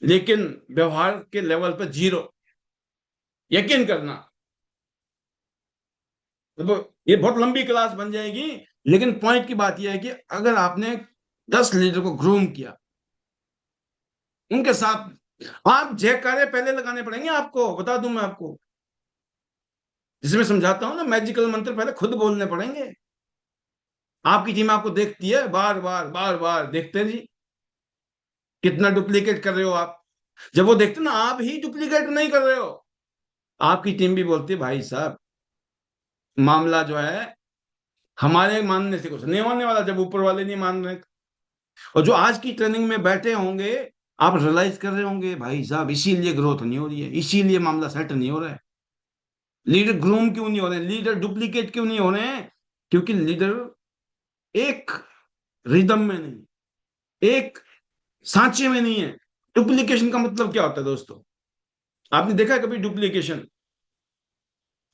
लेकिन व्यवहार के लेवल पर जीरो। यकीन करना, तो ये बहुत लंबी क्लास बन जाएगी, लेकिन पॉइंट की बात यह है कि अगर आपने 10 लीडर को ग्रूम किया, उनके साथ आप जयकारे पहले लगाने पड़ेंगे आपको, बता दूं मैं आपको, जिसमें समझाता हूं ना, मैजिकल मंत्र पहले खुद बोलने पड़ेंगे। आपकी टीम आपको देखती है, बार बार बार बार देखते हैं जी, कितना डुप्लीकेट कर रहे हो आप। जब वो देखते ना आप ही डुप्लीकेट नहीं कर रहे हो, आपकी टीम भी बोलती है भाई साहब, मामला जो है हमारे मानने से कुछ नहीं होने वाला, जब ऊपर वाले नहीं मान रहे। और जो आज की ट्रेनिंग में बैठे होंगे, आप रियलाइज कर रहे होंगे भाई साहब, इसीलिए ग्रोथ नहीं हो रही है, इसीलिए मामला सेट नहीं हो रहा है। लीडर ग्रूम क्यों नहीं हो रहे, लीडर डुप्लीकेट क्यों नहीं हो रहे हैं? क्योंकि लीडर एक रिदम में नहीं, एक सांचे में नहीं है। डुप्लीकेशन का मतलब क्या होता है दोस्तों? आपने देखा है कभी डुप्लीकेशन?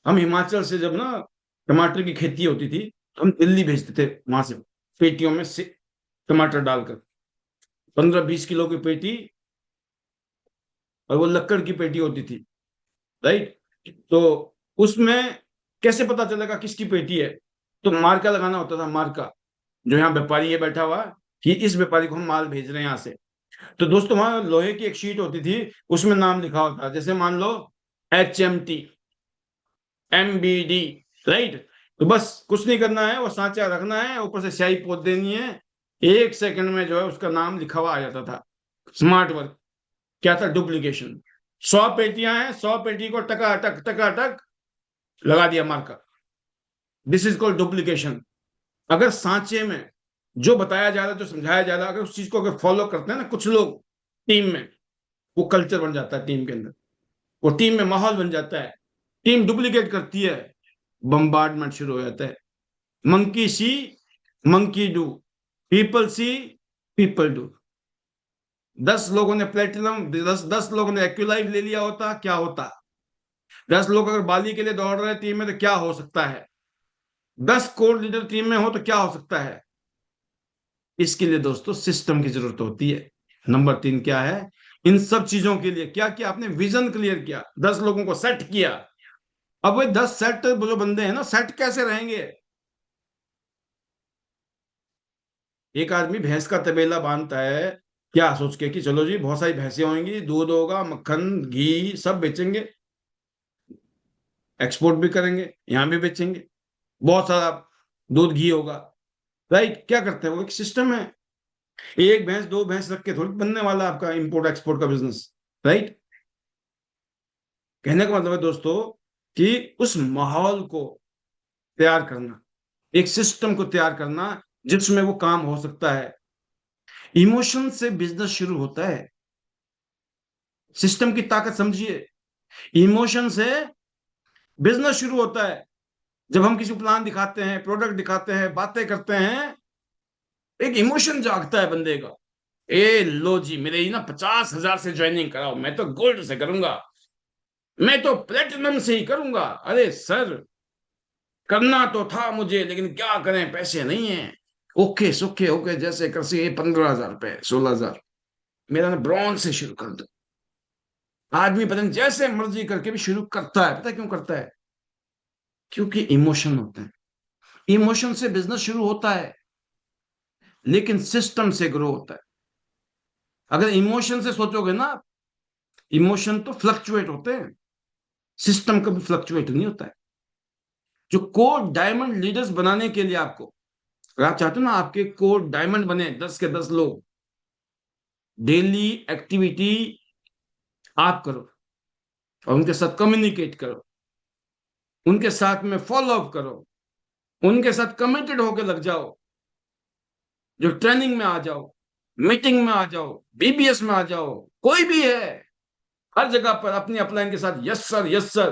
हम हिमाचल से जब ना टमाटर की खेती होती थी, तो हम दिल्ली भेजते थे, वहां से पेटियों में से टमाटर डालकर, 15-20 किलो की पेटी, और वो लक्कड़ की पेटी होती थी, राइट? तो उसमें कैसे पता चलेगा किसकी पेटी है? तो मार्का लगाना होता था, मार्का, जो यहाँ व्यापारी है बैठा हुआ, कि इस व्यापारी को हम माल भेज रहे हैं यहाँ से। तो दोस्तों वहां लोहे की एक शीट होती थी, उसमें नाम लिखा होता, जैसे मान लो HMT, MBD, राइट? तो बस कुछ नहीं करना है, वो सांचा रखना है, ऊपर से स्याही पोत देनी है, 1 सेकंड में जो है उसका नाम लिखा हुआ आ जाता था। Smart work. क्या था? डुप्लीकेशन। 100 पेटियां हैं, 100 पेटी को टकाटक टकाटक लगा दिया मार्का। This is called duplication. अगर सांचे में जो बताया जा रहा है, जो समझाया जा रहा है, अगर उस चीज को अगर फॉलो करते हैं ना कुछ लोग टीम में, वो कल्चर बन जाता है टीम के अंदर, वो टीम में माहौल बन जाता है। टीम डुप्लीकेट करती है, बम्बार्डमेंट शुरू हो जाता है। Monkey C, monkey do, people see, people do. 10 लोगों ने प्लेटिनम, 10 लोगों ने एक्यूलाइव ले लिया होता, क्या होता? 10 लोग अगर बाली के लिए दौड़ रहे टीम में, तो क्या हो सकता है? 10 कोर लीडर टीम में हो तो क्या हो सकता है? इसके लिए दोस्तों सिस्टम की जरूरत होती है। नंबर 3 क्या है? इन सब चीजों के लिए क्या किया आपने? विजन क्लियर किया, 10 लोगों को सेट किया। अब वो 10 सेट जो बंदे हैं ना, सेट कैसे रहेंगे? एक आदमी भैंस का तबेला बांधता है, क्या सोच के कि चलो जी बहुत सारी भैंसें होंगी, दूध होगा, मक्खन घी सब बेचेंगे, एक्सपोर्ट भी करेंगे, यहाँ भी बेचेंगे, बहुत सारा दूध घी होगा, राइट? क्या करते हैं? वो एक सिस्टम है। एक भैंस 2 भैंस रख के थोड़ी बनने वाला आपका इंपोर्ट एक्सपोर्ट का बिजनेस, राइट? कहने का मतलब है दोस्तों कि उस माहौल को तैयार करना, एक सिस्टम को तैयार करना जिसमें वो काम हो सकता है। इमोशन से बिजनेस शुरू होता है। सिस्टम की ताकत समझिए, इमोशन से बिजनेस शुरू होता है। जब हम किसी प्लान दिखाते हैं, प्रोडक्ट दिखाते हैं, बातें करते हैं, एक इमोशन जागता है बंदे का। ए लो जी, मेरे ही ना 50,000 से ज्वाइनिंग कराओ, मैं तो गोल्ड से करूंगा, मैं तो प्लेटिनम से ही करूंगा। अरे सर, करना तो था मुझे, लेकिन क्या करें, पैसे नहीं है। ओके सोके ओके, जैसे कर 15,000 रुपए, 16,000, मेरा ना ब्रॉन्ज से शुरू कर दो। आदमी पता नहीं जैसे मर्जी करके भी शुरू करता है। पता है क्यों करता है? क्योंकि इमोशन होते हैं। इमोशन से बिजनेस शुरू होता है, लेकिन सिस्टम से ग्रो होता है। अगर इमोशन से सोचोगे ना, इमोशन तो फ्लक्चुएट होते हैं, सिस्टम कभी फ्लक्चुएट नहीं होता है। जो कोर डायमंड लीडर्स बनाने के लिए आपको, अगर आप चाहते हो ना आपके कोर डायमंड बने 10 के 10 लोग, डेली एक्टिविटी आप करो, और उनके साथ कम्युनिकेट करो, उनके साथ में फॉलो अप करो, उनके साथ कमिटेड होकर लग जाओ, जो ट्रेनिंग में आ जाओ, मीटिंग में आ जाओ, बीबीएस में आ जाओ, कोई भी है, हर जगह पर अपनी अपलाइन के साथ यस सर यस सर।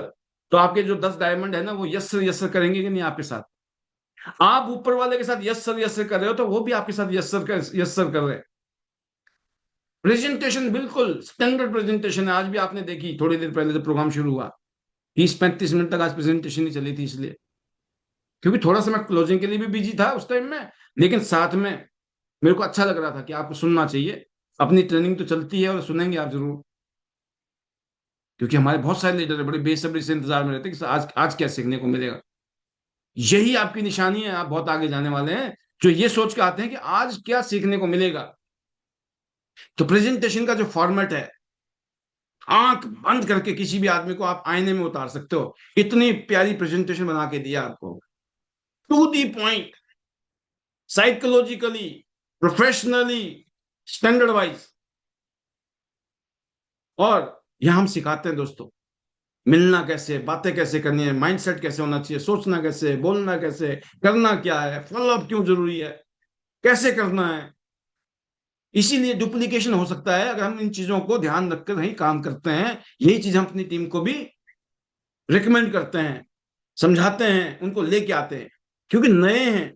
तो आपके जो 10 डायमंड है ना, वो यस सर करेंगे कि नहीं आपके साथ? आप ऊपर वाले के साथ यस सर कर रहे हो, तो वो भी आपके साथ यस सर कर रहे हैं। प्रेजेंटेशन बिल्कुल स्टैंडर्ड प्रेजेंटेशन है। आज भी आपने देखी थोड़ी देर पहले जब प्रोग्राम शुरू हुआ, 30-35 मिनट तक आज प्रेजेंटेशन ही चली थी, इसलिए क्योंकि थोड़ा सा मैं क्लोजिंग के लिए भी बिजी था उस टाइम में, लेकिन साथ में मेरे को अच्छा लग रहा था कि आपको सुनना चाहिए। अपनी ट्रेनिंग तो चलती है और सुनेंगे आप जरूर, क्योंकि हमारे बहुत सारे लीडर बड़े बेसब्री से इंतजार में रहते हैं कि आज आज क्या सीखने को मिलेगा। यही आपकी निशानी है, आप बहुत आगे जाने वाले हैं, जो ये सोच के आते हैं कि आज क्या सीखने को मिलेगा। तो प्रेजेंटेशन का जो फॉर्मेट है, आंख बंद करके किसी भी आदमी को आप आईने में उतार सकते हो, इतनी प्यारी प्रेजेंटेशन बना के दिया आपको, to the point, psychologically, professionally, standard wise. और यह हम सिखाते हैं दोस्तों, मिलना कैसे, बातें कैसे करनी है, माइंडसेट कैसे होना चाहिए, सोचना कैसे, बोलना कैसे, करना क्या है, फॉलोअप क्यों जरूरी है, कैसे करना है। इसीलिए डुप्लीकेशन हो सकता है अगर हम इन चीजों को ध्यान रखकर नहीं काम करते हैं। यही चीज हम अपनी टीम को भी रिकमेंड करते हैं, समझाते हैं, उनको लेके आते हैं, क्योंकि नए हैं।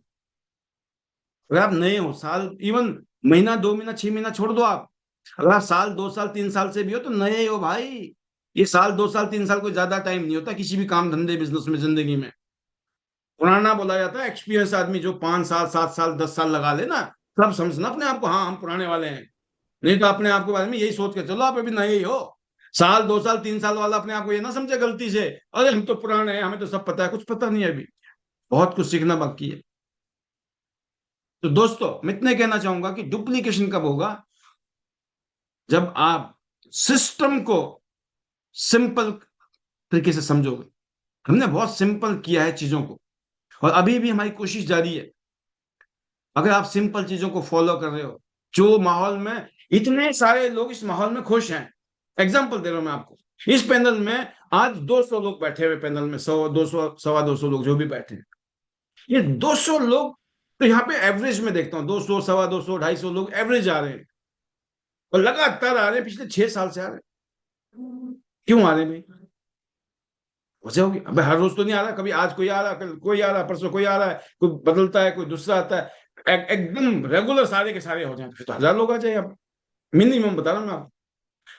अगर आप नए हो, साल, इवन महीना, 2 महीना, 6 महीना छोड़ दो आप, अगर आप साल, 2 साल, 3 साल से भी हो तो नए हो भाई। ये साल, 2 साल, 3 साल कोई ज्यादा टाइम नहीं होता किसी भी काम, धंधे, बिजनेस में, जिंदगी में। पुराना बोला जाता है एक्सपीरियंस आदमी जो 5 साल, 7 साल, 10 साल लगा ले ना, तब समझना अपने आप को, हाँ हम पुराने वाले हैं। नहीं तो अपने आप के बारे में यही सोच के चलो आप अभी नए ही हो। साल, 2 साल, 3 साल वाला अपने आप को ये ना समझे गलती से, अरे हम तो पुराने हैं, हमें तो सब पता है। कुछ पता नहीं है अभी, बहुत कुछ सीखना बाकी है। तो दोस्तों मैं इतने कहना चाहूंगा कि डुप्लीकेशन कब होगा, जब आप सिस्टम को सिंपल तरीके से समझोगे। हमने बहुत सिंपल किया है चीजों को, और अभी भी हमारी कोशिश जारी है। अगर आप सिंपल चीजों को फॉलो कर रहे हो, जो माहौल में इतने सारे लोग इस माहौल में खुश हैं। एग्जाम्पल दे रहा हूं मैं आपको, इस पैनल में आज 200 लोग बैठे हुए, पैनल में 100, 200, 250 लोग जो भी बैठे हैं, ये 200 लोग, तो यहाँ पे एवरेज में देखता हूँ 200, 250, 250 लोग एवरेज आ रहे हैं, और लगातार आ रहे हैं, पिछले 6 साल से आ रहे हैं। क्यों आ रहे हैं भाई? वजह होगी, अब हर रोज तो नहीं आ रहा, कभी आज कोई आ रहा, कल कोई आ रहा, परसों कोई आ रहा है, कोई बदलता है, कोई दूसरा आता है। एकदम रेगुलर सारे के सारे हो जाए फिर तो 1000 लोग आ जाए अब, मिनिमम बता रहा हूँ मैं आपको।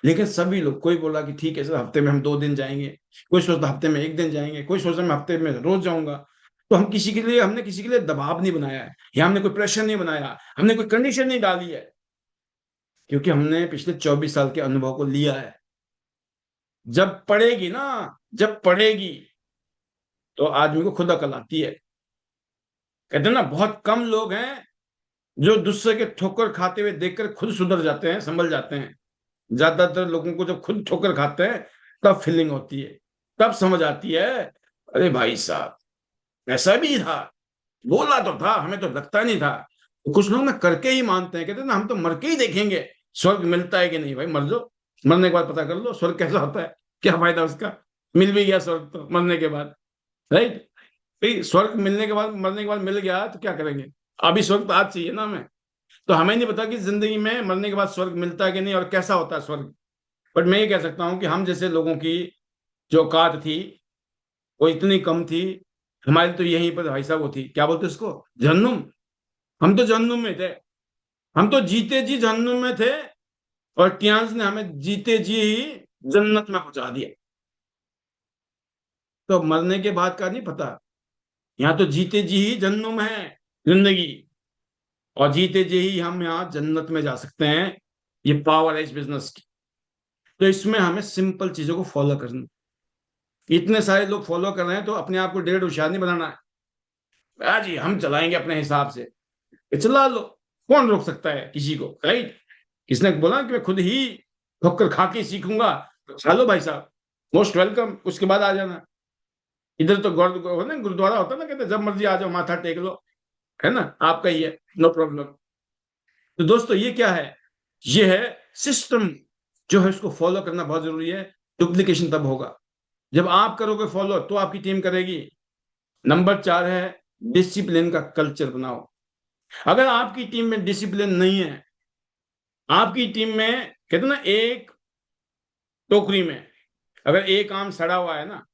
लेकिन सभी लोग, कोई बोला कि ठीक है सर हफ्ते में हम 2 दिन जाएंगे, कोई सोचता हफ्ते में 1 दिन जाएंगे, कोई सोचता मैं हफ्ते में रोज जाऊंगा। तो हमने किसी के लिए दबाव नहीं बनाया है, या हमने कोई प्रेशर नहीं बनाया, हमने कोई कंडीशन नहीं डाली है, क्योंकि हमने पिछले 24 साल के अनुभव को लिया है। जब पड़ेगी ना, जब पड़ेगी तो आदमी को खुद अकल आती है। कहते हैं ना, बहुत कम लोग हैं जो दूसरे के ठोकर खाते हुए देखकर खुद सुधर जाते हैं, संभल जाते हैं। ज्यादातर लोगों को जब खुद ठोकर खाते हैं तब फीलिंग होती है, तब समझ आती है, अरे भाई साहब ऐसा भी था, बोला तो था, हमें तो लगता नहीं था। तो कुछ लोग ना करके ही मानते हैं, कहते हैं ना हम तो मर के ही देखेंगे स्वर्ग मिलता है कि नहीं। भाई मर जाओ, मरने के बाद पता कर लो स्वर्ग कैसा होता है, क्या फायदा उसका। मिल भी गया स्वर्ग तो मरने के बाद, राइट। भाई स्वर्ग मिलने के बाद, मरने के बाद मिल गया तो क्या करेंगे, अभी स्वर्ग तो आज चाहिए ना हमें। तो हमें नहीं पता कि जिंदगी में मरने के बाद स्वर्ग मिलता है कि नहीं, और कैसा होता है स्वर्ग। बट मैं ये कह सकता हूँ कि हम जैसे लोगों की जो औकात थी वो इतनी कम थी। हमारी तो यहीं पर भाई साहब वो थी, क्या बोलते उसको, जहन्नुम। हम तो जहन्नुम में थे, हम तो जीते जी जहन्नुम में थे, और टियांस ने हमें जीते जी ही जन्नत में पहुंचा दिया। तो मरने के बाद का नहीं पता, यहाँ तो जीते जी ही जहन्नुम है जिंदगी, और जीते जी ही हम यहाँ जन्नत में जा सकते हैं। ये पावर है इस बिजनेस की। तो इसमें हमें सिंपल चीजों को फॉलो करना। इतने सारे लोग फॉलो कर रहे हैं तो अपने आप को डेढ़ होशियार नहीं बनाना है। जी हम चलाएंगे अपने हिसाब से, ये चला लो, कौन रोक सकता है किसी को, राइट। किसने बोला कि मैं खुद ही ठोकर खा के सीखूंगा, तो चलो भाई साहब, मोस्ट वेलकम, उसके बाद आ जाना। इधर तो गुरुद्वारा होता है ना, कहते जब मर्जी आ जाओ, माथा टेक लो, है ना, आपका ही है, नो प्रॉब्लम। तो दोस्तों ये क्या है, ये है सिस्टम जो है, उसको फॉलो करना बहुत जरूरी है। डुप्लीकेशन तब होगा जब आप करोगे फॉलो, तो आपकी टीम करेगी। नंबर 4 है, डिसिप्लिन का कल्चर बनाओ। अगर आपकी टीम में डिसिप्लिन नहीं है, आपकी टीम में, कहते ना, एक टोकरी में अगर एक आम सड़ा हुआ है ना,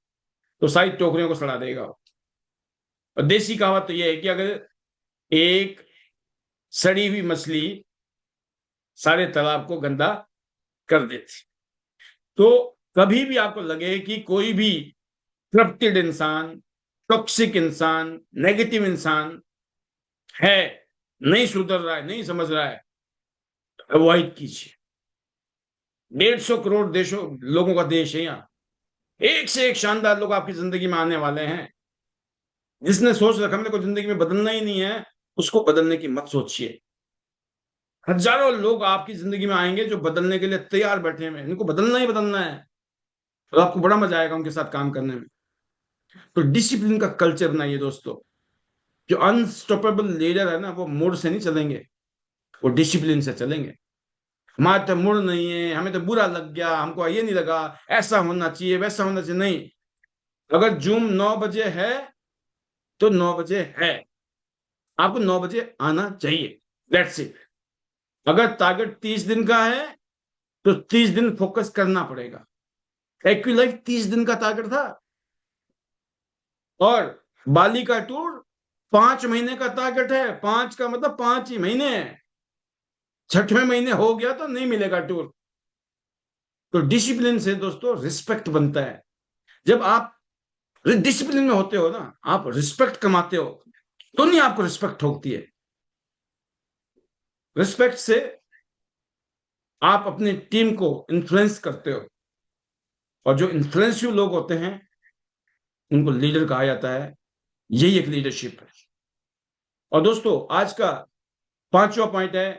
तो सारी टोकरियों को सड़ा देगा। और देसी कहावत तो यह है कि अगर एक सड़ी हुई मछली सारे तालाब को गंदा कर देती। तो कभी भी आपको लगे कि कोई भी करप्टेड इंसान, टॉक्सिक इंसान, नेगेटिव इंसान है, नहीं सुधर रहा है, नहीं समझ रहा है, अवॉइड कीजिए। 150 करोड़ देशों लोगों का देश है यहाँ, एक से एक शानदार लोग आपकी जिंदगी में आने वाले हैं। जिसने सोच रखा मेरे को जिंदगी में बदलना ही नहीं है, उसको बदलने की मत सोचिए। हजारों लोग आपकी जिंदगी में आएंगे जो बदलने के लिए तैयार बैठे हुए हैं, इनको बदलना ही बदलना है, तो आपको बड़ा मजा आएगा उनके साथ काम करने में। तो डिसिप्लिन का कल्चर बनाइए दोस्तों। जो अनस्टॉपेबल लीडर है ना, वो मूड से नहीं चलेंगे, वो डिसिप्लिन से चलेंगे। हमारे तो मूड नहीं है, हमें तो बुरा लग गया, हमको ये नहीं लगा, ऐसा होना चाहिए वैसा होना चाहिए, नहीं। अगर जूम 9 बजे है तो 9 बजे है, आपको 9 बजे आना चाहिए, दैट्स इट। अगर टारगेट 30 दिन का है तो 30 दिन फोकस करना पड़ेगा। एक्विलाइफ 30 दिन का टारगेट था, और बाली का टूर 5 महीने का टारगेट है। 5 का मतलब 5 ही महीने है, 6वें महीने हो गया तो नहीं मिलेगा टूर। तो डिसिप्लिन से दोस्तों रिस्पेक्ट बनता है। जब आप डिसिप्लिन में होते हो ना, आप रिस्पेक्ट कमाते हो, दुनिया आपको रिस्पेक्ट ठोकती है। रिस्पेक्ट से आप अपनी टीम को इन्फ्लुएंस करते हो, और जो इन्फ्लुएंसिव लोग होते हैं उनको लीडर कहा जाता है। यही एक लीडरशिप है। और दोस्तों आज का 5वां पॉइंट है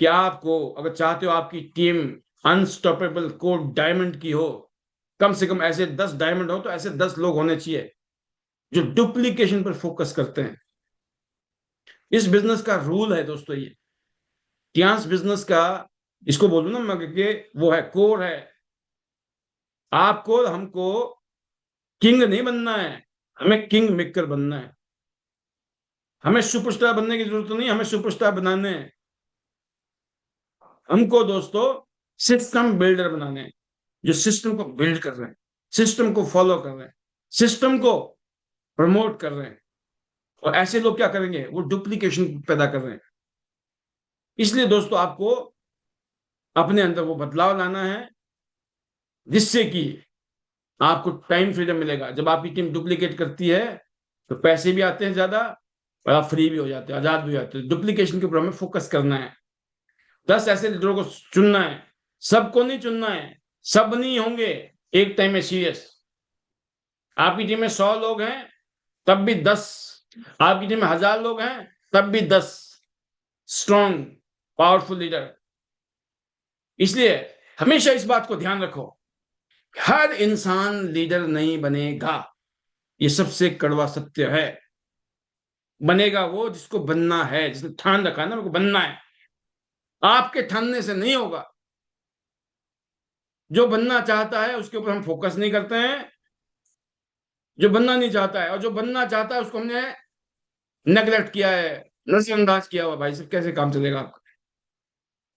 कि आपको अगर चाहते हो आपकी टीम अनस्टॉपेबल को डायमंड की हो, कम से कम ऐसे 10 डायमंड हो, तो ऐसे 10 लोग होने चाहिए जो डुप्लीकेशन पर फोकस करते हैं। इस बिजनेस का रूल है दोस्तों, ये टियांस बिजनेस का, इसको बोलूं ना मैं कि वो है, कोर है। आपको हमको किंग नहीं बनना है, हमें किंग मेकर बनना है। हमें सुपरस्टार बनने की जरूरत नहीं, हमें सुपरस्टार बनाने हैं। हमको दोस्तों सिस्टम बिल्डर बनाने हैं, जो सिस्टम को बिल्ड कर रहे हैं, सिस्टम को फॉलो कर रहे हैं, सिस्टम को प्रमोट कर रहे हैं। और ऐसे लोग क्या करेंगे, वो डुप्लीकेशन पैदा कर रहे हैं। इसलिए दोस्तों आपको अपने अंदर वो बदलाव लाना है, जिससे कि आपको टाइम फ्रीडम मिलेगा। जब आपकी टीम डुप्लीकेट करती है तो पैसे भी आते हैं ज्यादा, और आप फ्री भी हो जाते हैं, आजाद भी हो जाते हैं। डुप्लीकेशन के ऊपर हमें फोकस करना है। 10 ऐसे लीडरों को चुनना है, सबको नहीं चुनना है, सब नहीं होंगे एक टाइम में सीरियस। आपकी टीम में 100 लोग हैं तब भी 10, आपकी टीम में 1000 लोग हैं तब भी 10 स्ट्रॉन्ग पावरफुल लीडर। इसलिए हमेशा इस बात को ध्यान रखो, हर इंसान लीडर नहीं बनेगा, ये सबसे कड़वा सत्य है। बनेगा वो जिसको बनना है, जिसने ठान रखा है ना मेरे को बनना है। आपके ठानने से नहीं होगा। जो बनना चाहता है उसके ऊपर हम फोकस नहीं करते हैं, जो बनना नहीं चाहता है, और जो बनना चाहता है उसको हमने नेग्लेक्ट किया है, नजरअंदाज किया हुआ। भाई साहब कैसे काम चलेगा आपका?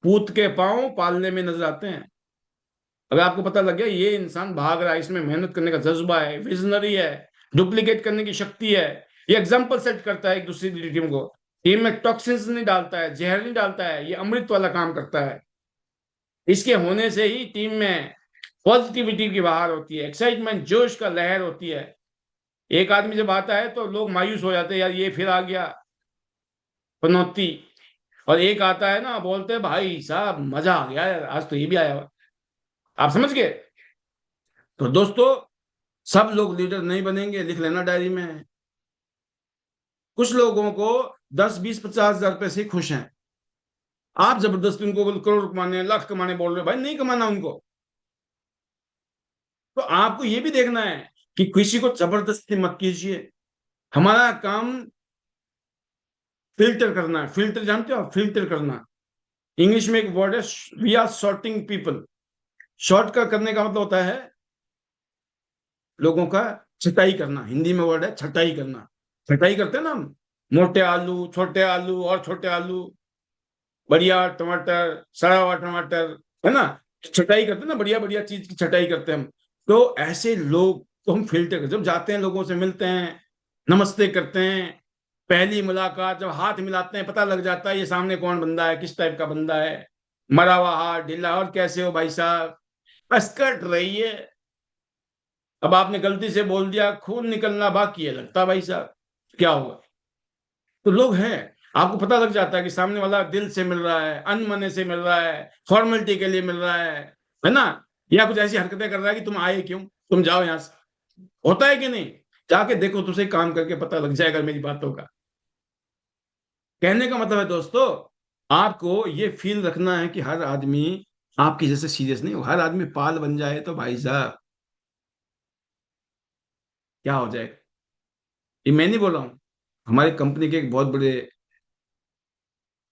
पूत के पांव पालने में नजर आते हैं। अगर आपको पता लग गया ये इंसान भाग रहा है, इसमें मेहनत करने का जज्बा है, विजनरी है, डुप्लीकेट करने की शक्ति है, ये एग्जाम्पल सेट करता है एक दूसरी टीम को, टीम में टॉक्सिन्स नहीं डालता है, जहर नहीं डालता है, ये अमृत वाला काम करता है। इसके होने से ही टीम में पॉजिटिविटी की बहार होती है, एक्साइटमेंट जोश का लहर होती है। एक आदमी जब आता है तो लोग मायूस हो जाते हैं, यार ये फिर आ गया पनौती। और एक आता है ना, बोलते हैं भाई साहब मजा आ गया यार, आज तो ये भी आया। आप समझ गए? तो दोस्तों सब लोग लीडर नहीं बनेंगे, लिख लेना डायरी में। कुछ लोगों को 10, 20, 50 हजार रुपए से खुश हैं। आप जबरदस्ती उनको करोड़ कमाने, लाख कमाने बोल रहे हो, भाई नहीं कमाना उनको। तो आपको ये भी देखना है कि किसी को जबरदस्ती मत कीजिए। हमारा काम फिल्टर करना है। फिल्टर जानते हो? फिल्टर करना, इंग्लिश में एक वर्ड है, we are sorting people. Short का करने का मतलब होता है लोगों का छटाई करना। हिंदी में वर्ड है छटाई करना। छटाई करते हैं ना हम, मोटे आलू, छोटे आलू और छोटे आलू, बढ़िया टमाटर, सड़ा हुआ टमाटर, है ना? छटाई करते हैं ना, बढ़िया बढ़िया चीज की छटाई करते हैं हम। तो ऐसे लोग को हम फिल्टर करते, जब जाते हैं लोगों से मिलते हैं, नमस्ते करते हैं, पहली मुलाकात जब हाथ मिलाते हैं पता लग जाता है ये सामने कौन बंदा है, किस टाइप का बंदा है। मरा हुआ हाथ ढीला, और कैसे हो भाई साहब, बस कट रही है। अब आपने गलती से बोल दिया खून निकलना बाकी है, लगता भाई साहब क्या होगा? तो लोग हैं, आपको पता लग जाता है कि सामने वाला दिल से मिल रहा है, अनमने से मिल रहा है, फॉर्मेलिटी के लिए मिल रहा है ना? या कुछ ऐसी हरकतें कर रहा है कि तुम आए क्यों, तुम जाओ यहां से। होता है कि नहीं? जाके देखो, तुझे काम करके पता लग जाएगा मेरी बातों का। कहने का मतलब है दोस्तों, आपको ये फील रखना है कि हर आदमी आपकी जैसे सीरियस नहीं हो। हर आदमी पाल बन जाए तो भाई साहब क्या हो जाएगा? ये मैं नहीं बोल रहा हूँ, हमारी कंपनी के एक बहुत बड़े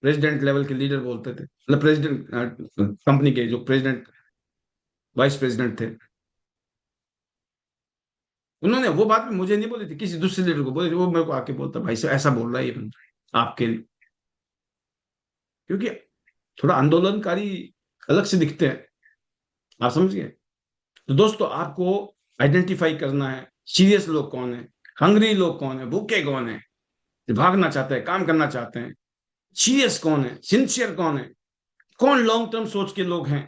प्रेसिडेंट लेवल के लीडर बोलते थे, मतलब प्रेसिडेंट, कंपनी के जो प्रेसिडेंट वाइस प्रेसिडेंट थे, उन्होंने वो बात भी मुझे नहीं बोली थी, किसी दूसरे लीडर को बोली थी। वो मेरे को आके बोलता, भाई साहब ऐसा बोल रहा है ये बंदा आपके लिए, क्योंकि थोड़ा आंदोलनकारी अलग से दिखते हैं। आप समझ गए? तो दोस्तों, आपको आइडेंटिफाई करना है सीरियस लोग कौन है, हंग्री लोग कौन है, भूखे कौन है, जो भागना चाहते हैं, काम करना चाहते हैं। सीरियस कौन है, सिंसियर कौन है, कौन लॉन्ग टर्म सोच के लोग हैं।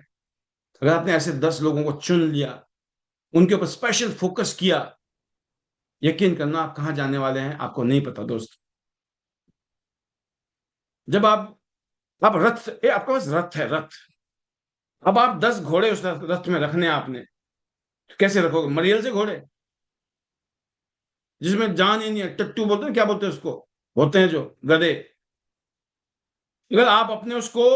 अगर आपने ऐसे 10 लोगों को चुन लिया, उनके ऊपर स्पेशल फोकस किया, यकीन करना आप कहाँ जाने वाले हैं आपको नहीं पता दोस्त। जब आप रथ, आपके पास रथ है, रथ। अब आप 10 घोड़े उस रथ में रखने हैं आपने, तो कैसे रखोगे? मरियल से घोड़े, जिसमें जान ही नहीं है, टट्टू बोलते हैं, क्या बोलते हैं उसको, होते हैं जो गधे। अगर आप अपने उसको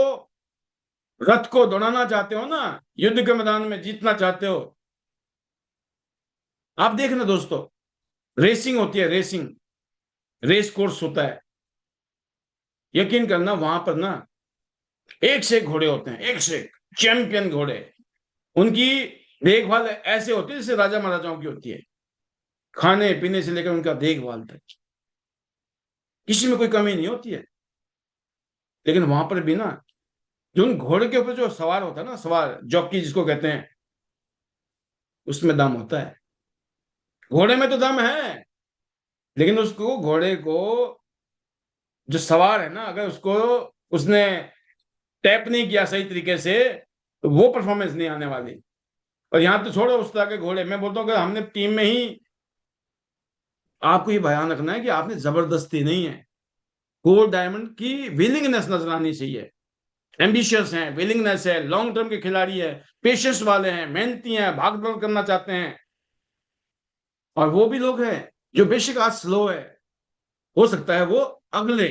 रथ को दौड़ाना चाहते हो ना, युद्ध के मैदान में जीतना चाहते हो, आप देखना दोस्तों, रेसिंग होती है, रेसिंग, रेस कोर्स होता है। यकीन करना वहां पर ना एक से एक घोड़े होते हैं, एक से एक चैंपियन घोड़े। उनकी देखभाल ऐसे होती है जैसे राजा महाराजाओं की होती है, खाने पीने से लेकर उनका देखभाल तक, किसी में कोई कमी नहीं होती है। लेकिन वहां पर भी ना, जो उन घोड़े के ऊपर जो सवार होता है ना, सवार जॉकी जिसको कहते हैं, उसमें दम होता है। घोड़े में तो दम है, लेकिन उसको, घोड़े को जो सवार है ना, अगर उसको उसने टैप नहीं किया सही तरीके से, तो वो परफॉर्मेंस नहीं आने वाली। और यहां तो छोड़ो उस तरह के घोड़े, मैं बोलता हूँ कि हमने टीम में ही, आपको ये बयान रखना है कि आपने जबरदस्ती नहीं है। गोल्ड डायमंड की विलिंगनेस नजर आनी चाहिए। एम्बिशियस हैं, विलिंगनेस है, लॉन्ग टर्म के खिलाड़ी है, पेशेंस वाले हैं, मेहनती हैं, भाग दौड़ करना चाहते हैं। और वो भी लोग हैं जो बेशक आज स्लो है, हो सकता है वो अगले,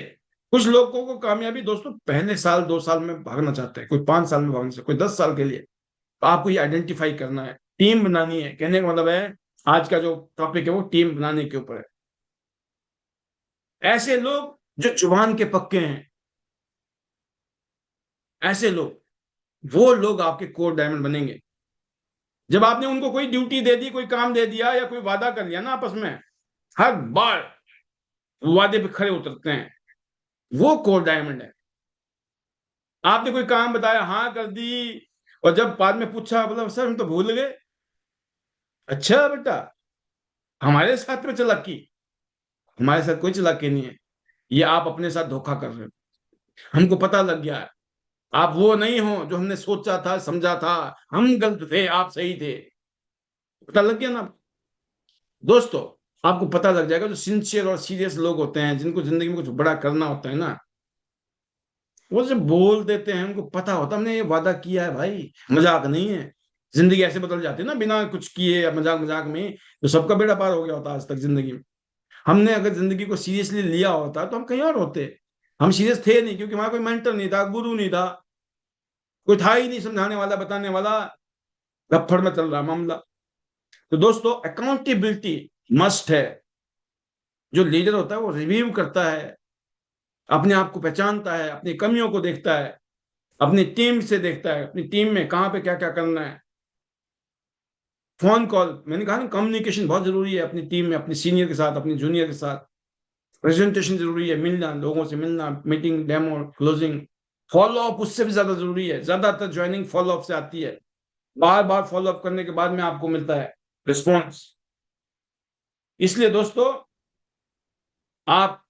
कुछ लोगों को कामयाबी दोस्तों पहले साल 2 साल में भागना चाहते हैं, कोई 5 साल में भागना चाहते हैं, कोई 10 साल के लिए। तो आपको ये आइडेंटिफाई करना है, टीम बनानी है। कहने का मतलब है, आज का जो टॉपिक है वो टीम बनाने के ऊपर है। ऐसे लोग जो जुबान के पक्के हैं, ऐसे लोग, वो लोग आपके कोर डायमंड बनेंगे। जब आपने उनको कोई ड्यूटी दे दी, कोई काम दे दिया, या कोई वादा कर लिया ना आपस में, हर बार वादे पे खड़े उतरते हैं, वो कोर डायमंड है। आपने कोई काम बताया, हाँ कर दी, और जब बाद में पूछा, बोला सर हम तो भूल गए। अच्छा बेटा, हमारे साथ में चालाकी? हमारे साथ कोई चालाकी नहीं है, ये आप अपने साथ धोखा कर रहे हो। हमको पता लग गया है, आप वो नहीं हो जो हमने सोचा था, समझा था। हम गलत थे, आप सही थे। पता लग गया ना दोस्तों? आपको पता लग जाएगा, जो सिंसियर और सीरियस लोग होते हैं, जिनको जिंदगी में कुछ बड़ा करना होता है ना, वो जब बोल देते हैं, उनको पता होता है हमने ये वादा किया है भाई, मजाक नहीं है। जिंदगी ऐसे बदल जाती है ना, बिना कुछ किए या मजाक मजाक में, तो सबका बेड़ा पार हो गया होता आज तक जिंदगी में। हमने अगर जिंदगी को सीरियसली लिया होता तो हम कहीं और होते। हम सीरियस थे नहीं, क्योंकि हमारा कोई मेंटर नहीं था, गुरु नहीं था, कोई था ही नहीं समझाने वाला, बताने वाला। रफ्फड़ में चल रहा मामला। तो दोस्तों, अकाउंटेबिलिटी मस्ट है। जो लीडर होता है वो रिव्यू करता है, अपने आप को पहचानता है, अपनी कमियों को देखता है, अपनी टीम से देखता है, अपनी टीम में कहाँ पे क्या क्या करना है। फोन कॉल, मैंने कहा ना, कम्युनिकेशन बहुत जरूरी है अपनी टीम में, अपने सीनियर के साथ, अपने जूनियर के साथ। प्रेजेंटेशन जरूरी है, मिलना, लोगों से मिलना, meeting, demo, closing. Follow up उससे भी ज्यादा जरूरी है, ज्यादातर ज्वाइनिंग फॉलो अप से आती है। बार बार फॉलो अप करने के बाद में आपको मिलता है रिस्पॉन्स। इसलिए दोस्तों, आप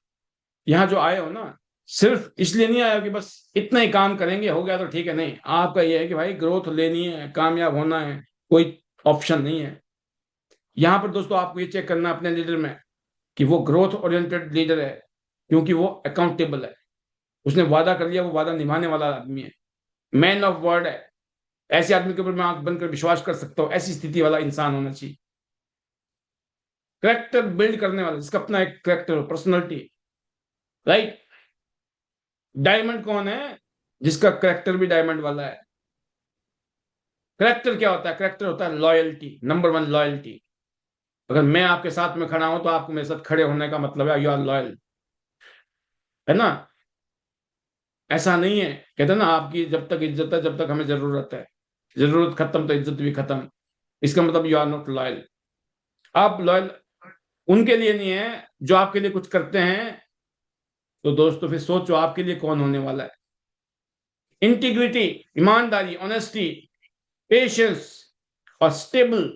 यहाँ जो आए हो ना, सिर्फ इसलिए नहीं आए हो कि बस इतना ही काम करेंगे हो गया तो ठीक है, नहीं। आपका ये है कि भाई ग्रोथ लेनी है, कामयाब होना है, कोई ऑप्शन नहीं है। यहां पर दोस्तों आपको ये चेक करना है अपने लीडर में कि वो ग्रोथ ओरिएंटेड लीडर है, क्योंकि वो अकाउंटेबल है। उसने वादा कर लिया, वो वादा निभाने वाला आदमी है, मैन ऑफ वर्ड है। ऐसे आदमी के ऊपर मैं आंख बंद कर विश्वास कर सकता हूं। ऐसी स्थिति वाला इंसान होना चाहिए। करेक्टर बिल्ड करने वाला, जिसका अपना एक करेक्टर हो, पर्सनैलिटी। राइट। डायमंड कौन है? जिसका करेक्टर भी डायमंड वाला है। करेक्टर क्या होता है? करेक्टर होता है लॉयल्टी। Number one, loyalty. अगर मैं आपके साथ में खड़ा हूं तो आपको मेरे साथ खड़े होने का मतलब है यू आर लॉयल, है ना? ऐसा नहीं है, कहते हैं ना, आपकी जब तक इज्जत है जब तक हमें जरूरत है, जरूरत खत्म तो इज्जत भी खत्म। इसका मतलब यू आर नॉट लॉयल। आप लॉयल उनके लिए नहीं है जो आपके लिए कुछ करते हैं। तो दोस्तों फिर सोचो आपके लिए कौन होने वाला है। इंटीग्रिटी, ईमानदारी, ऑनेस्टी, पेशेंस और स्टेबल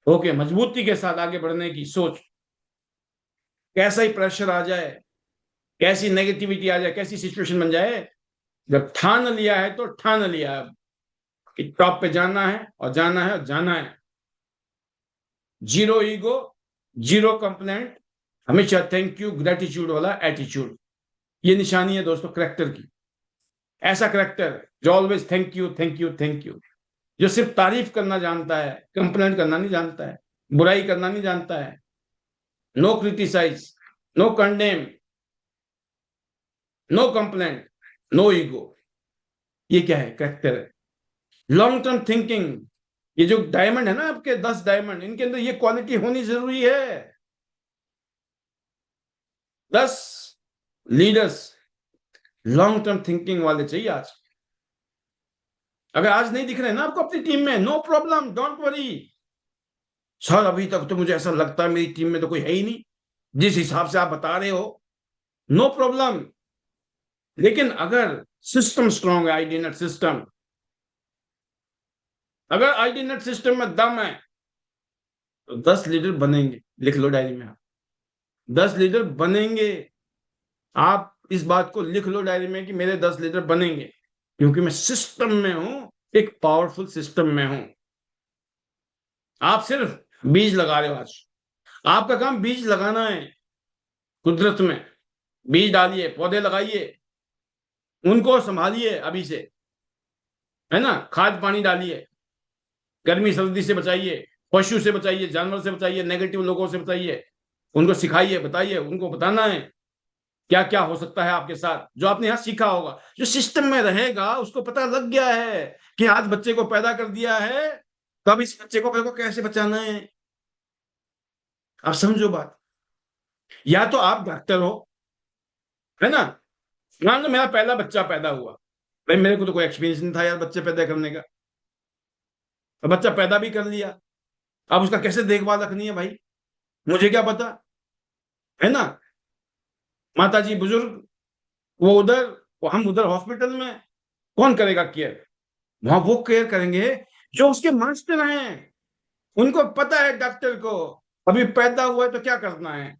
होके मजबूती के साथ आगे बढ़ने की सोच। कैसा ही प्रेशर आ जाए, कैसी नेगेटिविटी आ जाए, कैसी सिचुएशन बन जाए, जब ठान लिया है तो ठान लिया है कि टॉप पे जाना है और जाना है और जाना है। जीरो ईगो, जीरो कंप्लेंट, हमेशा थैंक यू ग्रेटिट्यूड वाला एटीट्यूड। ये निशानी है दोस्तों करेक्टर की। ऐसा करेक्टर जो always thank you thank you thank you, जो सिर्फ तारीफ करना जानता है, कंप्लेंट करना नहीं जानता है, बुराई करना नहीं जानता है। No criticise, no condemn, no complaint, no ego. ये क्या है? करेक्टर है। Long term thinking. ये जो डायमंड है ना, आपके 10 डायमंड, इनके अंदर ये क्वालिटी होनी जरूरी है। 10 लीडर्स लॉन्ग टर्म थिंकिंग वाले चाहिए आज। अगर आज नहीं दिख रहे ना आपको अपनी टीम में, no problem, don't worry. Sir अभी तक तो मुझे ऐसा लगता है मेरी टीम में तो कोई है ही नहीं जिस हिसाब से आप बता रहे हो। No problem. लेकिन अगर सिस्टम स्ट्रांग है, आईडी नेट सिस्टम, अगर आईडी नेट सिस्टम में दम है तो 10 लीडर बनेंगे। लिख लो डायरी में आप, 10 लीडर बनेंगे। आप इस बात को लिख लो डायरी में कि मेरे 10 लीडर बनेंगे, क्योंकि मैं सिस्टम में हूं, एक पावरफुल सिस्टम में हूं। आप सिर्फ बीज लगा रहे हो आज। आपका काम बीज लगाना है। कुदरत में बीज डालिए, पौधे लगाइए, उनको संभालिए अभी से, है ना? खाद पानी डालिए, गर्मी सर्दी से बचाइए, पशु से बचाइए, जानवर से बचाइए, नेगेटिव लोगों से बचाइए। उनको सिखाइए, बताइए, उनको बताना है क्या क्या हो सकता है आपके साथ, जो आपने यहाँ सीखा होगा। जो सिस्टम में रहेगा उसको पता लग गया है कि आज बच्चे को पैदा कर दिया है, तो अब इस बच्चे को मेरे को कैसे बचाना है। आप समझो बात। या तो आप डॉक्टर हो, है ना? मान लो मेरा पहला बच्चा पैदा हुआ, भाई मेरे को तो कोई एक्सपीरियंस नहीं था यार बच्चे पैदा करने का। अब बच्चा पैदा भी कर लिया, अब उसका कैसे देखभाल रखनी है भाई, मुझे क्या पता, है ना? माता जी बुजुर्ग, वो उधर, वो हम उधर हॉस्पिटल में, कौन करेगा केयर? वहां वो केयर करेंगे जो उसके मास्टर हैं। उनको पता है डॉक्टर को अभी पैदा हुआ है तो क्या करना है,